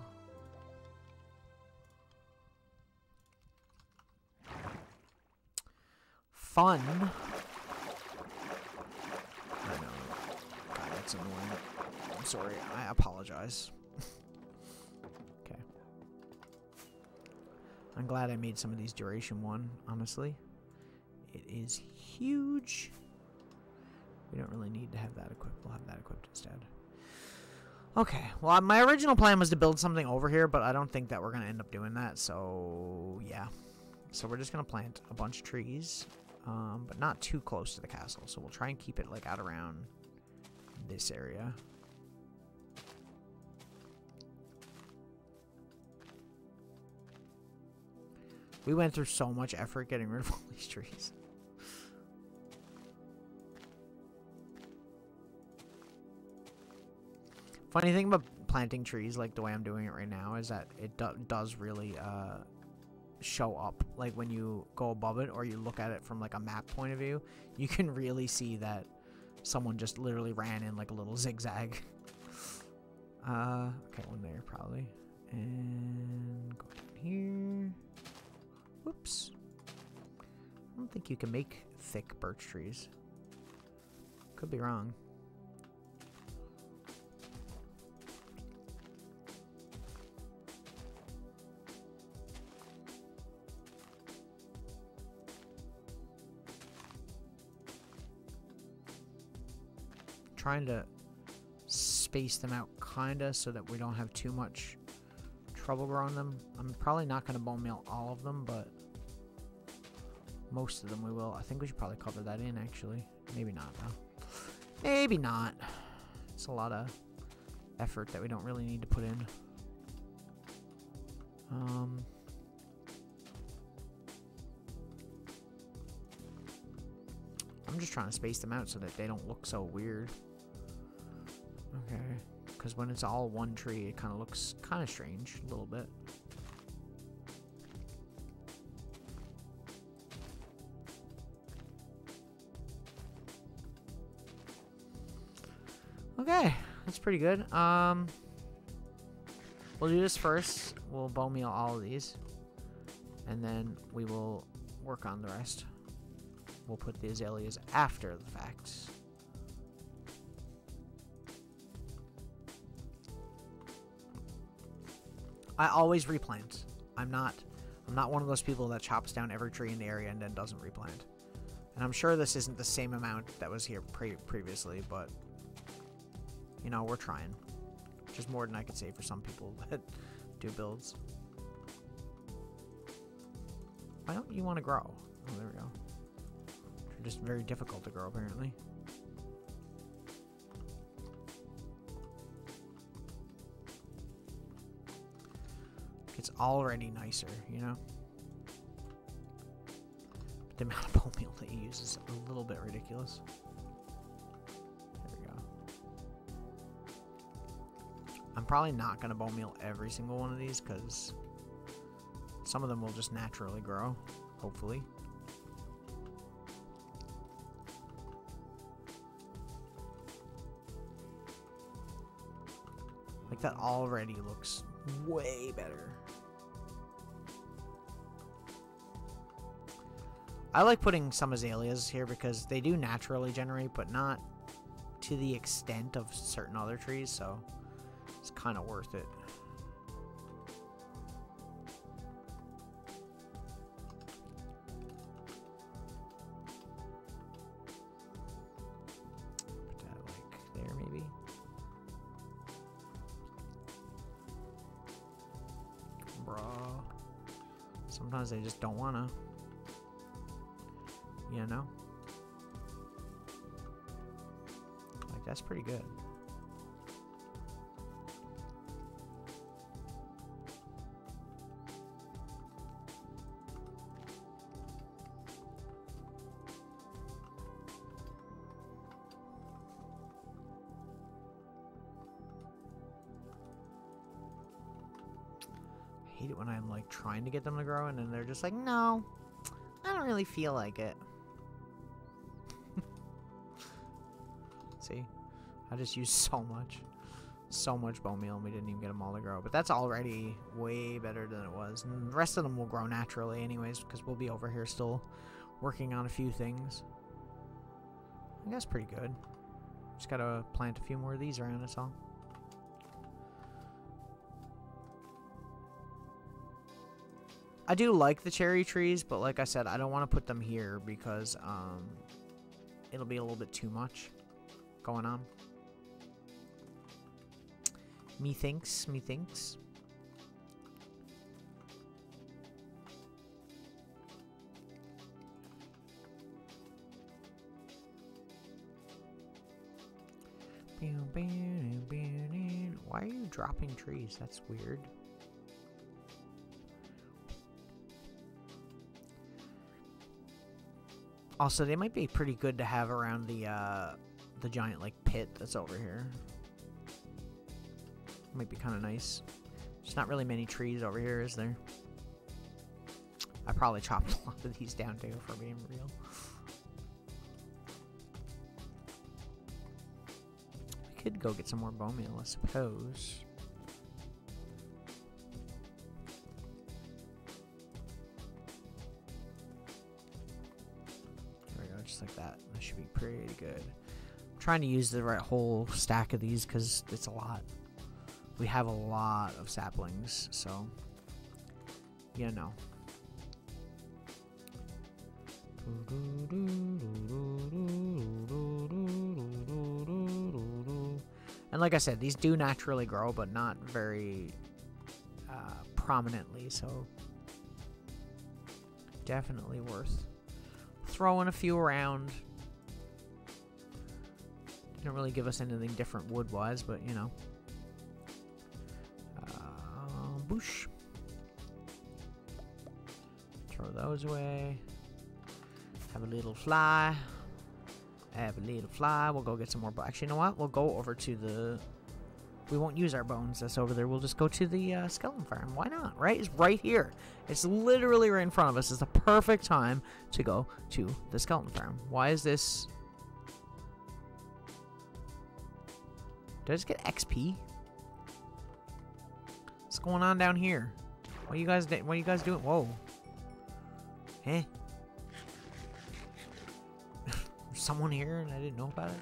Fun. I know. God, that's annoying. I'm sorry. I apologize. Okay. I'm glad I made some of these duration 1, honestly. It is huge. We don't really need to have that equipped. We'll have that equipped instead. Okay. Well, my original plan was to build something over here, but I don't think that we're going to end up doing that. So, yeah. So we're just going to plant a bunch of trees. But not too close to the castle. So we'll try and keep it, like, out around this area. We went through so much effort getting rid of all these trees. Funny thing about planting trees, like the way I'm doing it right now, is that it does really show up. Like when you go above it or you look at it from like a map point of view, you can really see that someone just literally ran in like a little zigzag. Okay, one there probably. And go down here. Whoops. I don't think you can make thick birch trees. Could be wrong. trying to space them out kinda so that we don't have too much trouble growing them. I'm probably not going to bone meal all of them, but most of them we will. I think we should probably cover that in, actually. Maybe not, though. Maybe not. It's a lot of effort that we don't really need to put in. I'm just trying to space them out so that they don't look so weird. Okay. Because when it's all one tree, it kind of looks kind of strange a little bit. Okay, that's pretty good. We'll do this first. We'll bone meal all of these, and then we will work on the rest. We'll put the azaleas after the fact. I always replant. I'm not one of those people that chops down every tree in the area and then doesn't replant. And I'm sure this isn't the same amount that was here previously, but you know, we're trying. Just more than I could say for some people that do builds. Why don't you want to grow? Oh, there we go. They're just very difficult to grow, apparently. It's already nicer, you know? But the amount of bone meal that you use is a little bit ridiculous. There we go. I'm probably not going to bone meal every single one of these because some of them will just naturally grow, hopefully. Like, that already looks way better. I like putting some azaleas here because they do naturally generate, but not to the extent of certain other trees, so it's kind of worth it. Put that like there, maybe. Bruh. Sometimes they just don't wanna. You know? Like, that's pretty good. I hate it when I'm like trying to get them to grow and then they're just like, no, I don't really feel like it. See, I just used so much bone meal and we didn't even get them all to grow. But that's already way better than it was. And the rest of them will grow naturally anyways because we'll be over here still working on a few things. I think that's pretty good. Just gotta plant a few more of these around us all. I do like the cherry trees, but like I said, I don't want to put them here because it'll be a little bit too much going on. Methinks. Why are you dropping trees? That's weird. Also, they might be pretty good to have around the giant like pit that's over here. Might be kind of nice. There's not really many trees over here, is there? I probably chopped a lot of these down too, for being real. We could go get some more bone meal, I suppose. There we go, just like that. That should be pretty good. I'm trying to use the right whole stack of these because it's a lot. We have a lot of saplings, so you know. And like I said, these do naturally grow, but not very prominently, so definitely worth throwing a few around. Didn't really give us anything different wood-wise, but, you know. Boosh. Throw those away. Have a little fly. Have a little fly. We'll go get some more. Actually, you know what? We'll go over to the... We won't use our bones that's over there. We'll just go to the skeleton farm. Why not, right? It's right here. It's literally right in front of us. It's the perfect time to go to the skeleton farm. Why is this... Did I just get XP? What's going on down here? What are you guys doing? Whoa. Eh? There's someone here and I didn't know about it?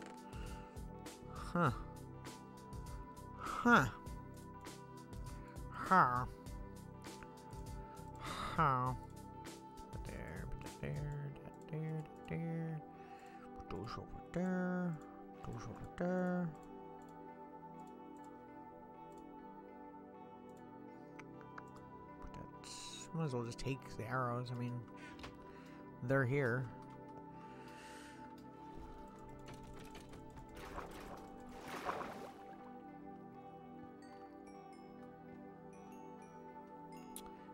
Huh. Huh. Huh. Huh. There, there. Put those over there. Those over there. Might as well just take the arrows. I mean, they're here.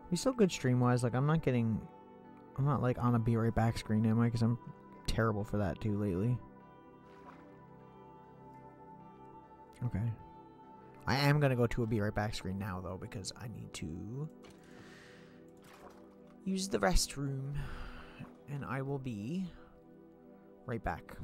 He's still good stream-wise. Like, I'm not like on a be right back screen, am I? Because I'm terrible for that too lately. Okay. I am gonna go to a be right back screen now though, because I need to use the restroom, and I will be right back.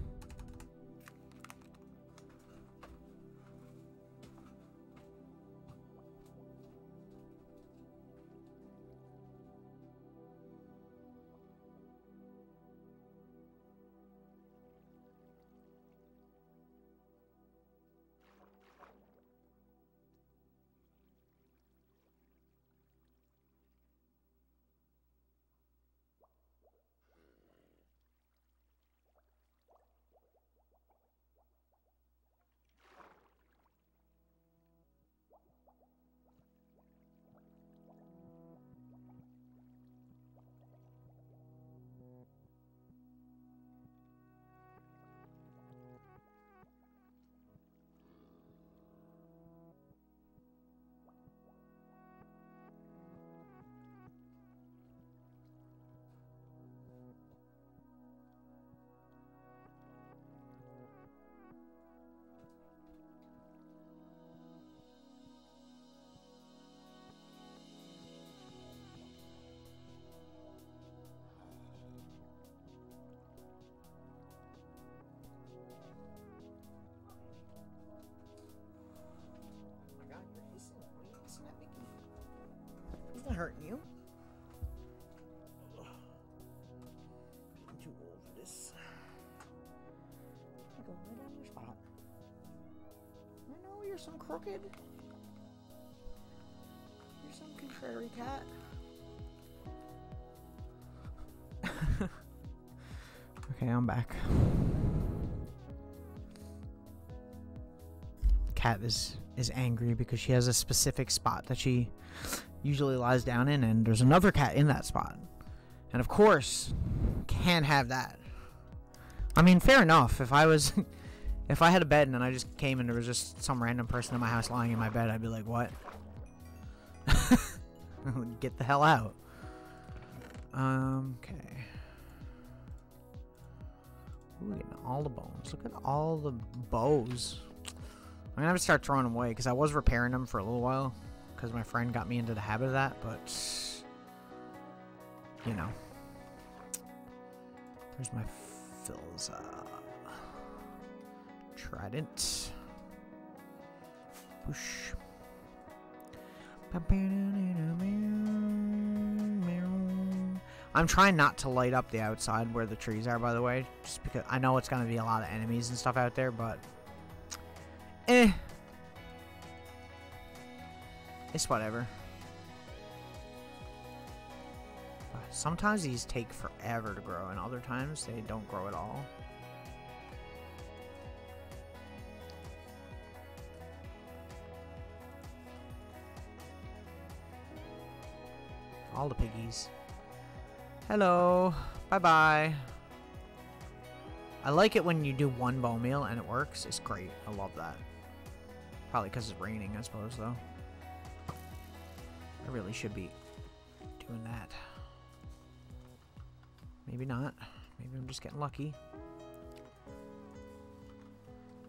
Hurting you? I'm too old for this. Go right on your spot. I know you're some crooked. You're some contrary cat. Okay, I'm back. Cat is angry because she has a specific spot that she usually lies down in, and there's another cat in that spot. And of course, can't have that. I mean, fair enough. If I was, if I had a bed and then I just came and there was just some random person in my house lying in my bed, I'd be like, what? Get the hell out. Okay. Ooh, getting all the bones. Look at all the bows. I'm gonna have to start throwing them away because I was repairing them for a little while because my friend got me into the habit of that, but you know. There's my Philza trident. Whoosh. I'm trying not to light up the outside where the trees are, by the way, just because I know it's going to be a lot of enemies and stuff out there, but it's whatever. Sometimes these take forever to grow, and other times they don't grow at all. all the piggies. Hello. Bye-bye. I like it when you do one bone meal and it works. It's great. I love that. Probably because it's raining, I suppose, though. I really should be doing that. Maybe not. Maybe I'm just getting lucky.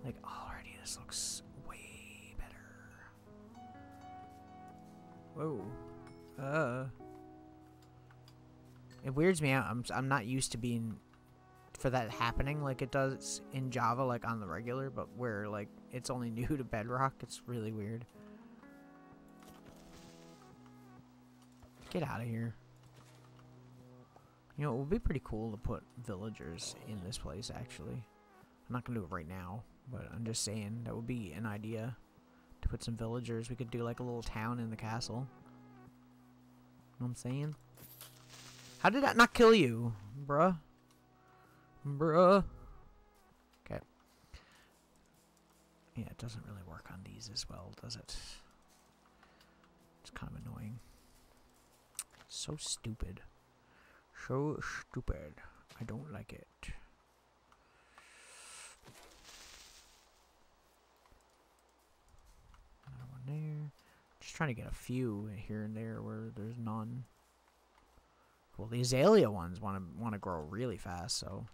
Like, already this looks way better. Whoa. It weirds me out. I'm not used to being... for that happening like it does in Java, like on the regular, but where like it's only new to Bedrock. It's really weird. Get out of here. You know, it would be pretty cool to put villagers in this place, actually. I'm not gonna do it right now, but I'm just saying that would be an idea to put some villagers. We could do like a little town in the castle. You know what I'm saying? How did that not kill you, bruh? Bruh. Okay. Yeah, it doesn't really work on these as well, does it? It's kind of annoying. So stupid. So stupid. I don't like it. Another one there. Just trying to get a few here and there where there's none. Well, the azalea ones want to grow really fast, so...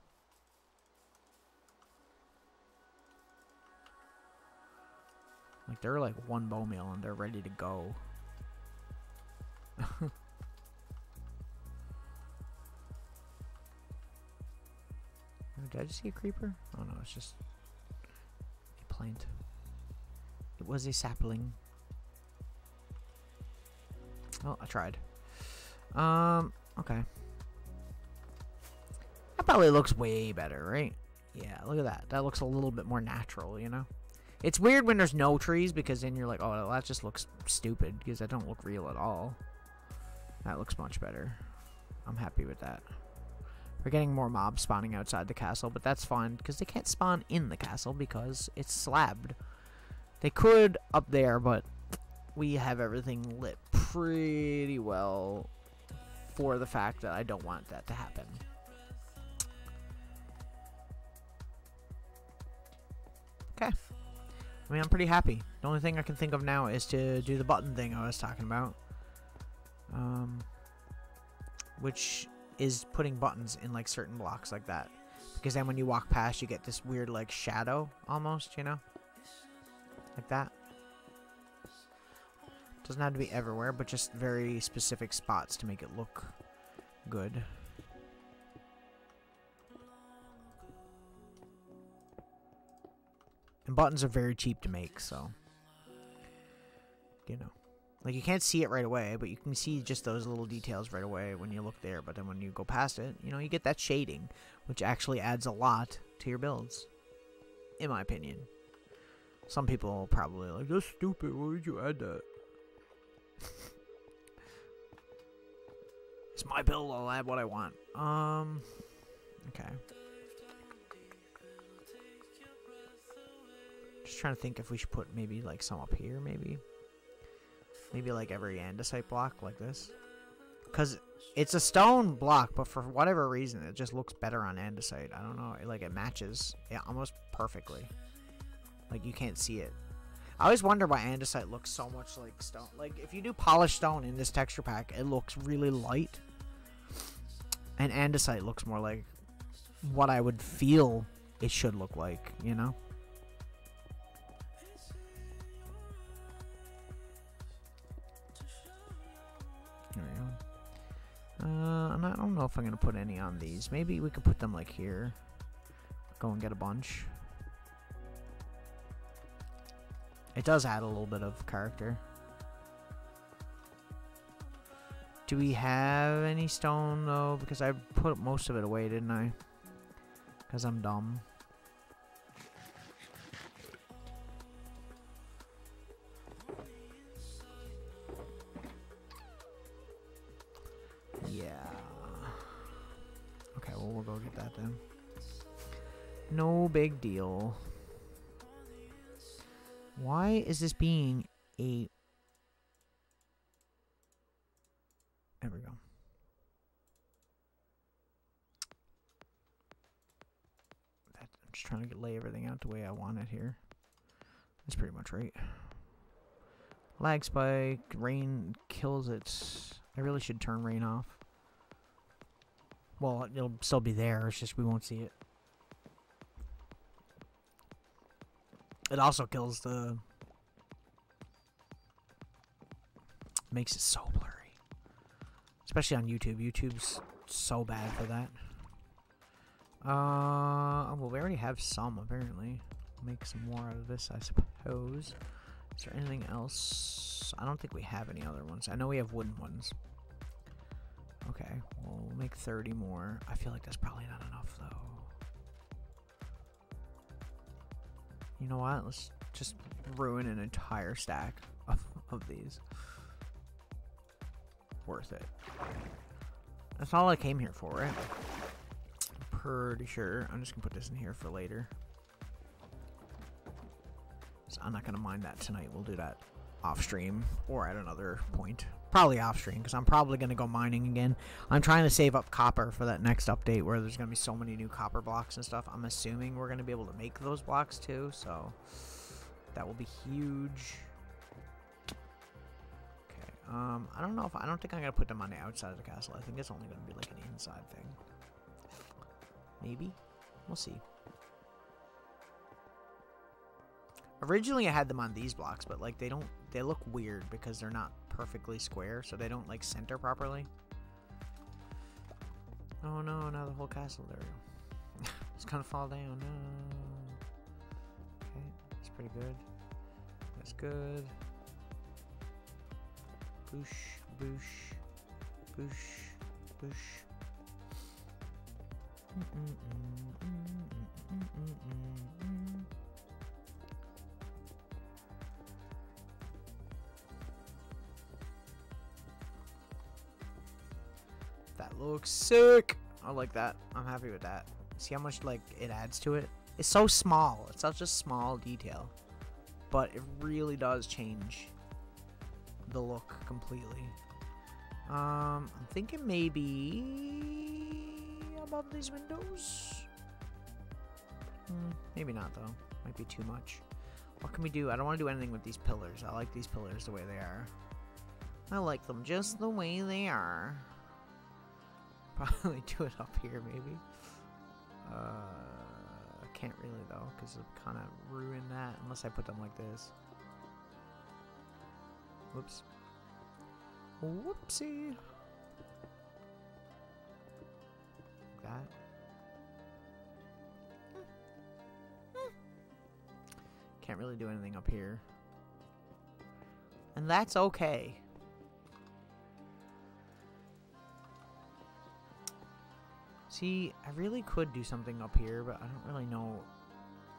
like, they're like one bone meal and they're ready to go. Did I just see a creeper? Oh no, it's just a plant. It was a sapling. Oh, I tried. Okay. That probably looks way better, right? Yeah, look at that. That looks a little bit more natural, you know? It's weird when there's no trees because then you're like, oh, well, that just looks stupid because that don't look real at all. That looks much better. I'm happy with that. We're getting more mobs spawning outside the castle, but that's fine because they can't spawn in the castle because it's slabbed. They could up there, but we have everything lit pretty well for the fact that I don't want that to happen. Okay. I mean, I'm pretty happy. The only thing I can think of now is to do the button thing I was talking about. Which is putting buttons in, like, certain blocks like that. Because then when you walk past, you get this weird, like, shadow, almost, you know? Like that. Doesn't have to be everywhere, but just very specific spots to make it look good. And buttons are very cheap to make, so... you know. Like, you can't see it right away, but you can see just those little details right away when you look there. But then when you go past it, you know, you get that shading, which actually adds a lot to your builds. In my opinion. Some people will probably like, that's stupid, why would you add that? It's my build, I'll add what I want. Okay. Just trying to think if we should put maybe, like, some up here, maybe. Maybe like every andesite block like this. Because it's a stone block, but for whatever reason, it just looks better on andesite. I don't know. Like, it matches almost perfectly. Like, you can't see it. I always wonder why andesite looks so much like stone. Like, if you do polished stone in this texture pack, it looks really light. And andesite looks more like what I would feel it should look like, you know? There we go. And I don't know if I'm going to put any on these. Maybe we could put them, like, here. Go and get a bunch. It does add a little bit of character. Do we have any stone, though? Because I put most of it away, didn't I? Because I'm dumb. Yeah. Okay, well, we'll go get that then. No big deal. Why is this being a... There we go. Just trying to lay everything out the way I want it here. That's pretty much right. Lag spike, rain kills it. I really should turn rain off. Well, it'll still be there, it's just we won't see it. It also kills the... Makes it so blurry. Especially on YouTube. YouTube's so bad for that. Well, we already have some, apparently. Make some more out of this, I suppose. Is there anything else? I don't think we have any other ones. I know we have wooden ones. Okay, well, we'll make 30 more. I feel like that's probably not enough, though. You know what? Let's just ruin an entire stack of these. Worth it. That's all I came here for, right? I'm pretty sure. I'm just gonna put this in here for later. So I'm not gonna mine that tonight. We'll do that off stream or at another point. Probably off stream because I'm probably gonna go mining again. I'm trying to save up copper for that next update where there's gonna be so many new copper blocks and stuff. I'm assuming we're gonna be able to make those blocks too, so that will be huge. I don't know if I don't think I'm gonna put them on the outside of the castle. I think it's only gonna be like an inside thing. Maybe. We'll see. Originally I had them on these blocks, but like they look weird because they're not perfectly square, so they don't like center properly. Oh no, now the whole castle, there we go. It's gonna fall down. No. Okay, that's pretty good. That's good. Boosh, boosh, boosh, boosh. That looks sick. I like that. I'm happy with that. See how much like it adds to it? It's so small. It's such a small detail, but it really does change the look completely. I'm thinking maybe above these windows. Maybe not though. Might be too much. What can we do? I don't want to do anything with these pillars. I like these pillars the way they are. I like them just the way they are. Probably do it up here maybe. I can't really though because it'll kind of ruin that unless I put them like this. Whoops. Whoopsie. Like that. Can't really do anything up here. And that's okay. See, I really could do something up here, but I don't really know.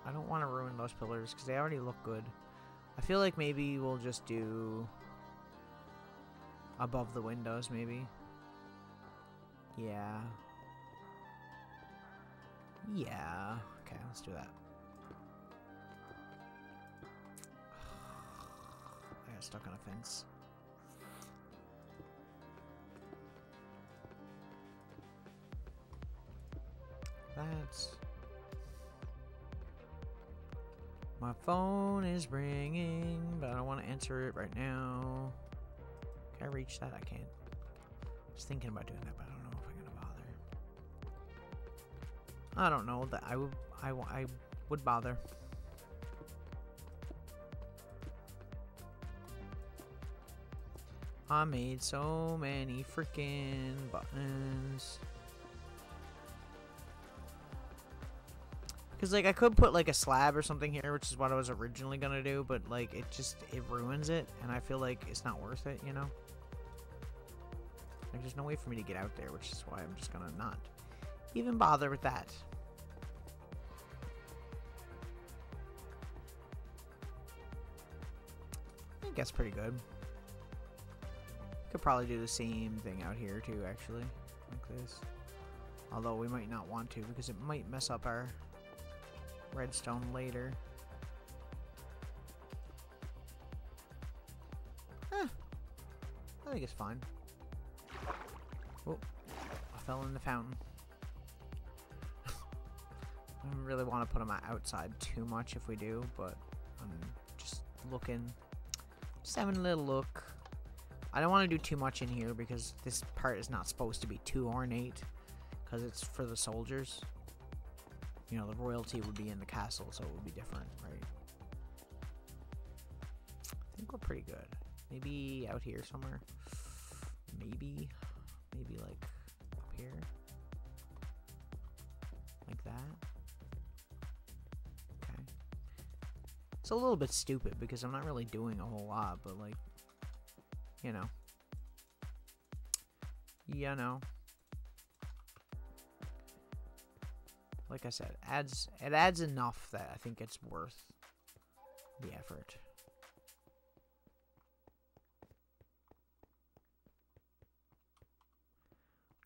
I don't want to ruin those pillars because they already look good. I feel like maybe we'll just do above the windows, maybe. Yeah. Yeah. Okay, let's do that. I got stuck on a fence. That's... My phone is ringing, but I don't want to answer it right now. Can I reach that? I can't. I was thinking about doing that, but I don't know if I'm gonna bother. I don't know that I would bother. I made so many freaking buttons. Because, like, I could put, like, a slab or something here, which is what I was originally going to do, but, like, it ruins it, and I feel like it's not worth it, you know? Like, there's no way for me to get out there, which is why I'm just going to not even bother with that. I think that's pretty good. Could probably do the same thing out here, too, actually, like this. Although we might not want to, because it might mess up our redstone later. I think it's fine. Oh, I fell in the fountain. I don't really want to put them outside too much if we do, but I'm just looking, just having a little look. I don't want to do too much in here because this part is not supposed to be too ornate because it's for the soldiers. You know, the royalty would be in the castle, so it would be different, right? I think we're pretty good. Maybe out here somewhere. Maybe like up here. Like that. Okay. It's a little bit stupid because I'm not really doing a whole lot, but like, you know. You know. Like I said, it adds enough that I think it's worth the effort.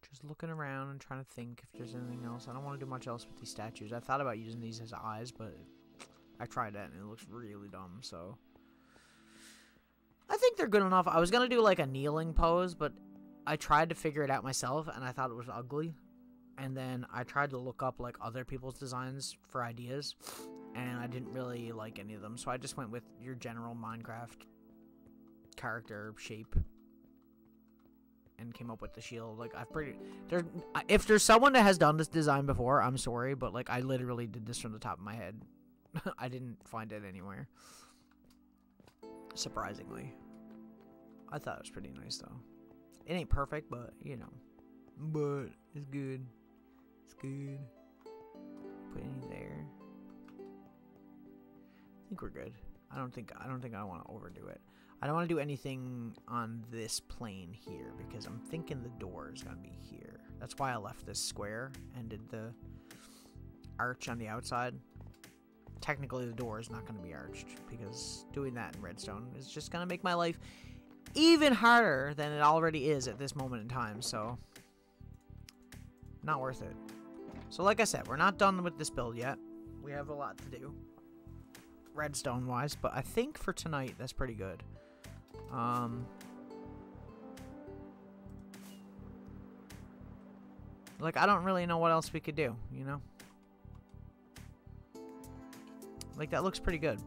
Just looking around and trying to think if there's anything else. I don't want to do much else with these statues. I thought about using these as eyes, but I tried that and it looks really dumb, so I think they're good enough. I was going to do like a kneeling pose, but I tried to figure it out myself and I thought it was ugly. And then I tried to look up like other people's designs for ideas, and I didn't really like any of them. So I just went with your general Minecraft character shape and came up with the shield. Like if there's someone that has done this design before, I'm sorry, but like I literally did this from the top of my head. I didn't find it anywhere. Surprisingly. I thought it was pretty nice though. It ain't perfect, but you know. But it's good. Good. Put any there. I think we're good. I don't think I want to overdo it. I don't want to do anything on this plane here because I'm thinking the door is gonna be here. That's why I left this square and did the arch on the outside. Technically, the door is not gonna be arched because doing that in redstone is just gonna make my life even harder than it already is at this moment in time. So, not worth it. So like I said, we're not done with this build yet. We have a lot to do, redstone-wise, but I think for tonight, that's pretty good. Like, I don't really know what else we could do, you know? Like, that looks pretty good.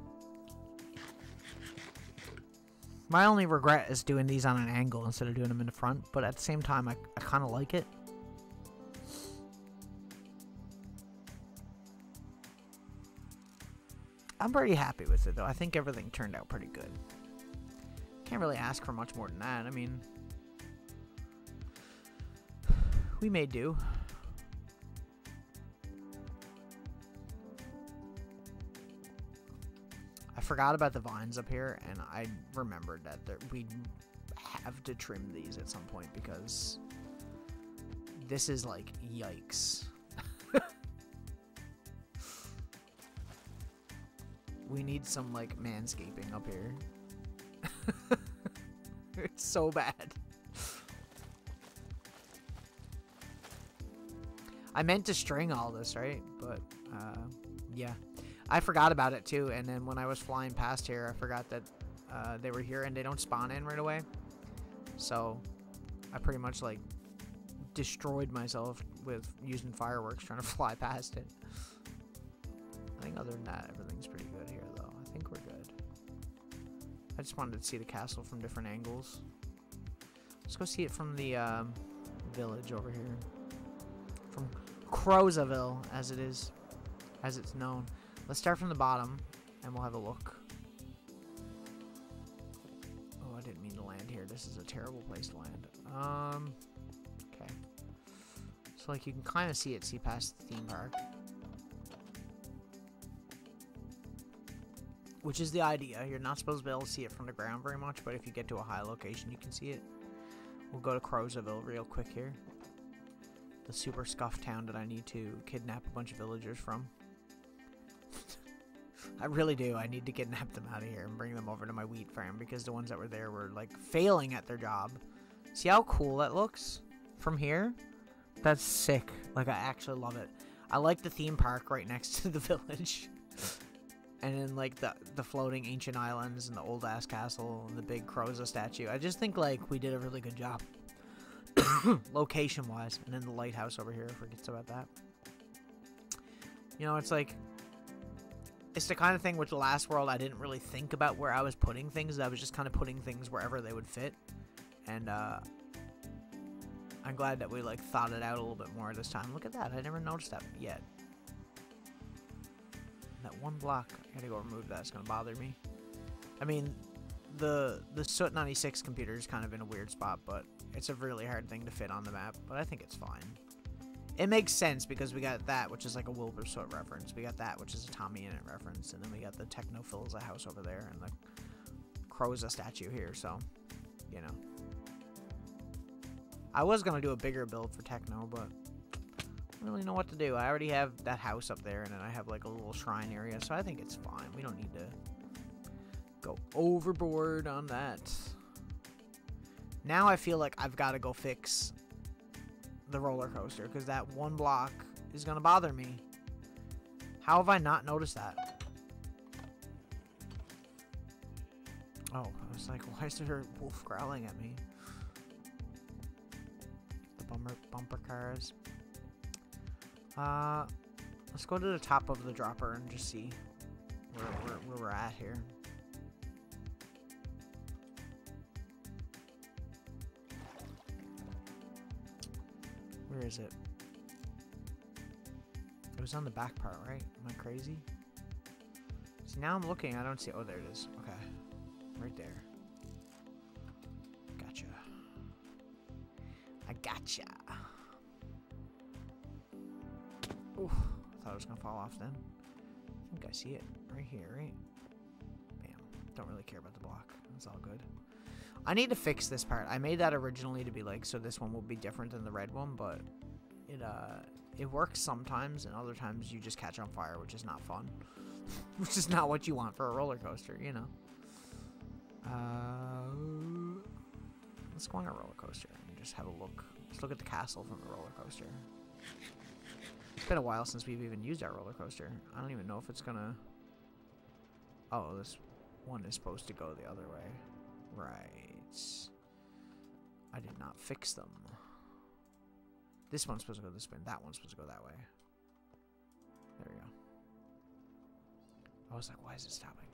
My only regret is doing these on an angle instead of doing them in the front, but at the same time, I kind of like it. I'm pretty happy with it, though. I think everything turned out pretty good. Can't really ask for much more than that. I mean, we may do. I forgot about the vines up here, and I remembered that we have to trim these at some point because this is like, yikes. We need some, like, manscaping up here. It's so bad. I meant to string all this, right? But, yeah. I forgot about it, too. And then when I was flying past here, I forgot that they were here and they don't spawn in right away. So, I pretty much, like, destroyed myself with using fireworks trying to fly past it. I think other than that, everything's pretty good here, though. I think we're good. I just wanted to see the castle from different angles. Let's go see it from the village over here. From Crozaville, as it's known. Let's start from the bottom, and we'll have a look. Oh, I didn't mean to land here. This is a terrible place to land. Okay. So, like, you can kind of see past the theme park. Which is the idea. You're not supposed to be able to see it from the ground very much, but if you get to a high location, you can see it. We'll go to Crozaville real quick here. The super scuffed town that I need to kidnap a bunch of villagers from. I really do. I need to kidnap them out of here and bring them over to my wheat farm because the ones that were there were, like, failing at their job. See how cool that looks from here? That's sick. Like, I actually love it. I like the theme park right next to the village. And then, like, the floating ancient islands and the old-ass castle and the big Croza statue. I just think, like, we did a really good job. Location-wise. And then the lighthouse over here. Forgets about that. You know, it's like, it's the kind of thing with the last world I didn't really think about where I was putting things. I was just kind of putting things wherever they would fit. And I'm glad that we like thought it out a little bit more this time. Look at that. I never noticed that yet. That one block, I gotta go remove that. It's gonna bother me. I mean, the Soot 96 computer is kind of in a weird spot, but it's a really hard thing to fit on the map. But I think it's fine. It makes sense because we got that, which is like a Wilbur Soot reference. We got that, which is a Tommy Innit reference, and then we got the Technophil's house over there, and the Crow's a statue here. So, you know, I was gonna do a bigger build for Techno, but I don't really know what to do. I already have that house up there, and then I have like a little shrine area, so I think it's fine. We don't need to go overboard on that. Now I feel like I've got to go fix the roller coaster, because that one block is going to bother me. How have I not noticed that? Oh, I was like, why is there a wolf growling at me? The bumper cars. Let's go to the top of the dropper and just see where we're at here. Where is it? It was on the back part, right? Am I crazy? See, now I'm looking. I don't see. Oh, there it is. Okay. Right there. Gotcha. I gotcha. Ooh, I thought it was going to fall off then. I think I see it right here, right? Bam. Don't really care about the block. It's all good. I need to fix this part. I made that originally to be like, so this one will be different than the red one, but it works sometimes, and other times you just catch on fire, which is not fun. Which is not what you want for a roller coaster, you know. Let's go on a roller coaster and just have a look. Let's look at the castle from the roller coaster. It's been a while since we've even used our roller coaster. I don't even know if it's gonna... Oh, this one is supposed to go the other way. Right. I did not fix them. This one's supposed to go this way, and that one's supposed to go that way. There we go. I was like, why is it stopping?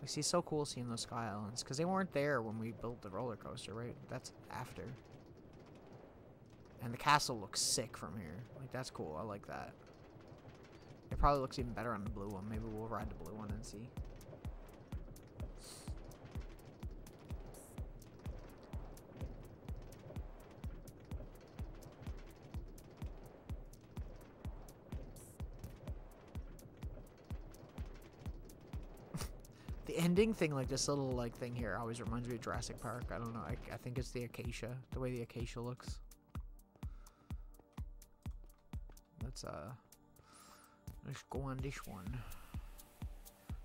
Like, see, it's so cool seeing those sky islands, because they weren't there when we built the roller coaster, right? That's after. And the castle looks sick from here. Like, that's cool. I like that. It probably looks even better on the blue one. Maybe we'll ride the blue one and see. The ending thing, like this little like thing here, always reminds me of Jurassic Park. I don't know. I think it's the acacia, the way the acacia looks. Let's go on this one.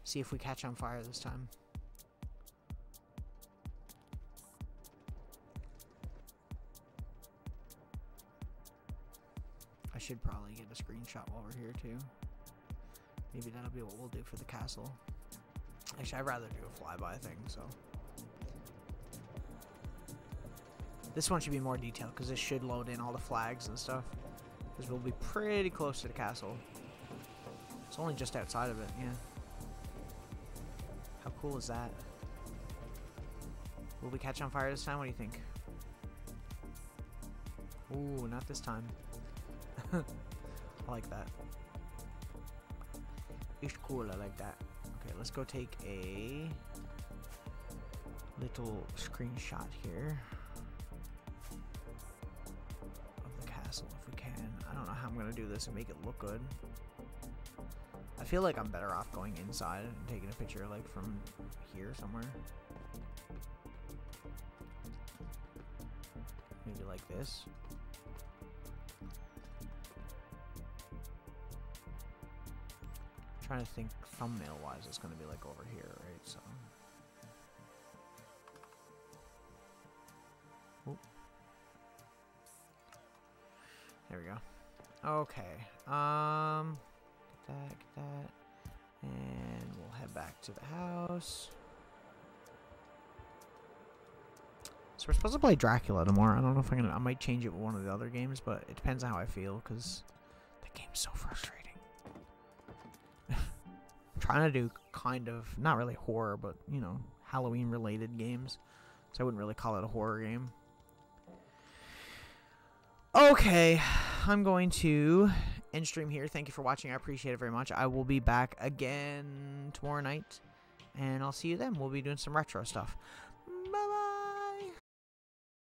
See if we catch on fire this time. I should probably get a screenshot while we're here too. Maybe that'll be what we'll do for the castle. Actually, I'd rather do a flyby thing, so. This one should be more detailed, because this should load in all the flags and stuff. Because we'll be pretty close to the castle. It's only just outside of it, yeah. How cool is that? Will we catch on fire this time? What do you think? Ooh, not this time. I like that. It's cool, I like that. Okay, let's go take a little screenshot here of the castle if we can. I don't know how I'm going to do this and make it look good. I feel like I'm better off going inside and taking a picture like from here somewhere. Maybe like this. Trying to think thumbnail wise, it's going to be like over here, right? So oop. There we go. Okay, get that, and we'll head back to the house. So we're supposed to play Dracula tomorrow. I don't know if I might change it with one of the other games, but it depends on how I feel, because game's so frustrating. I'm trying to do kind of, not really horror, but, you know, Halloween-related games. So I wouldn't really call it a horror game. Okay, I'm going to end stream here. Thank you for watching. I appreciate it very much. I will be back again tomorrow night, and I'll see you then. We'll be doing some retro stuff.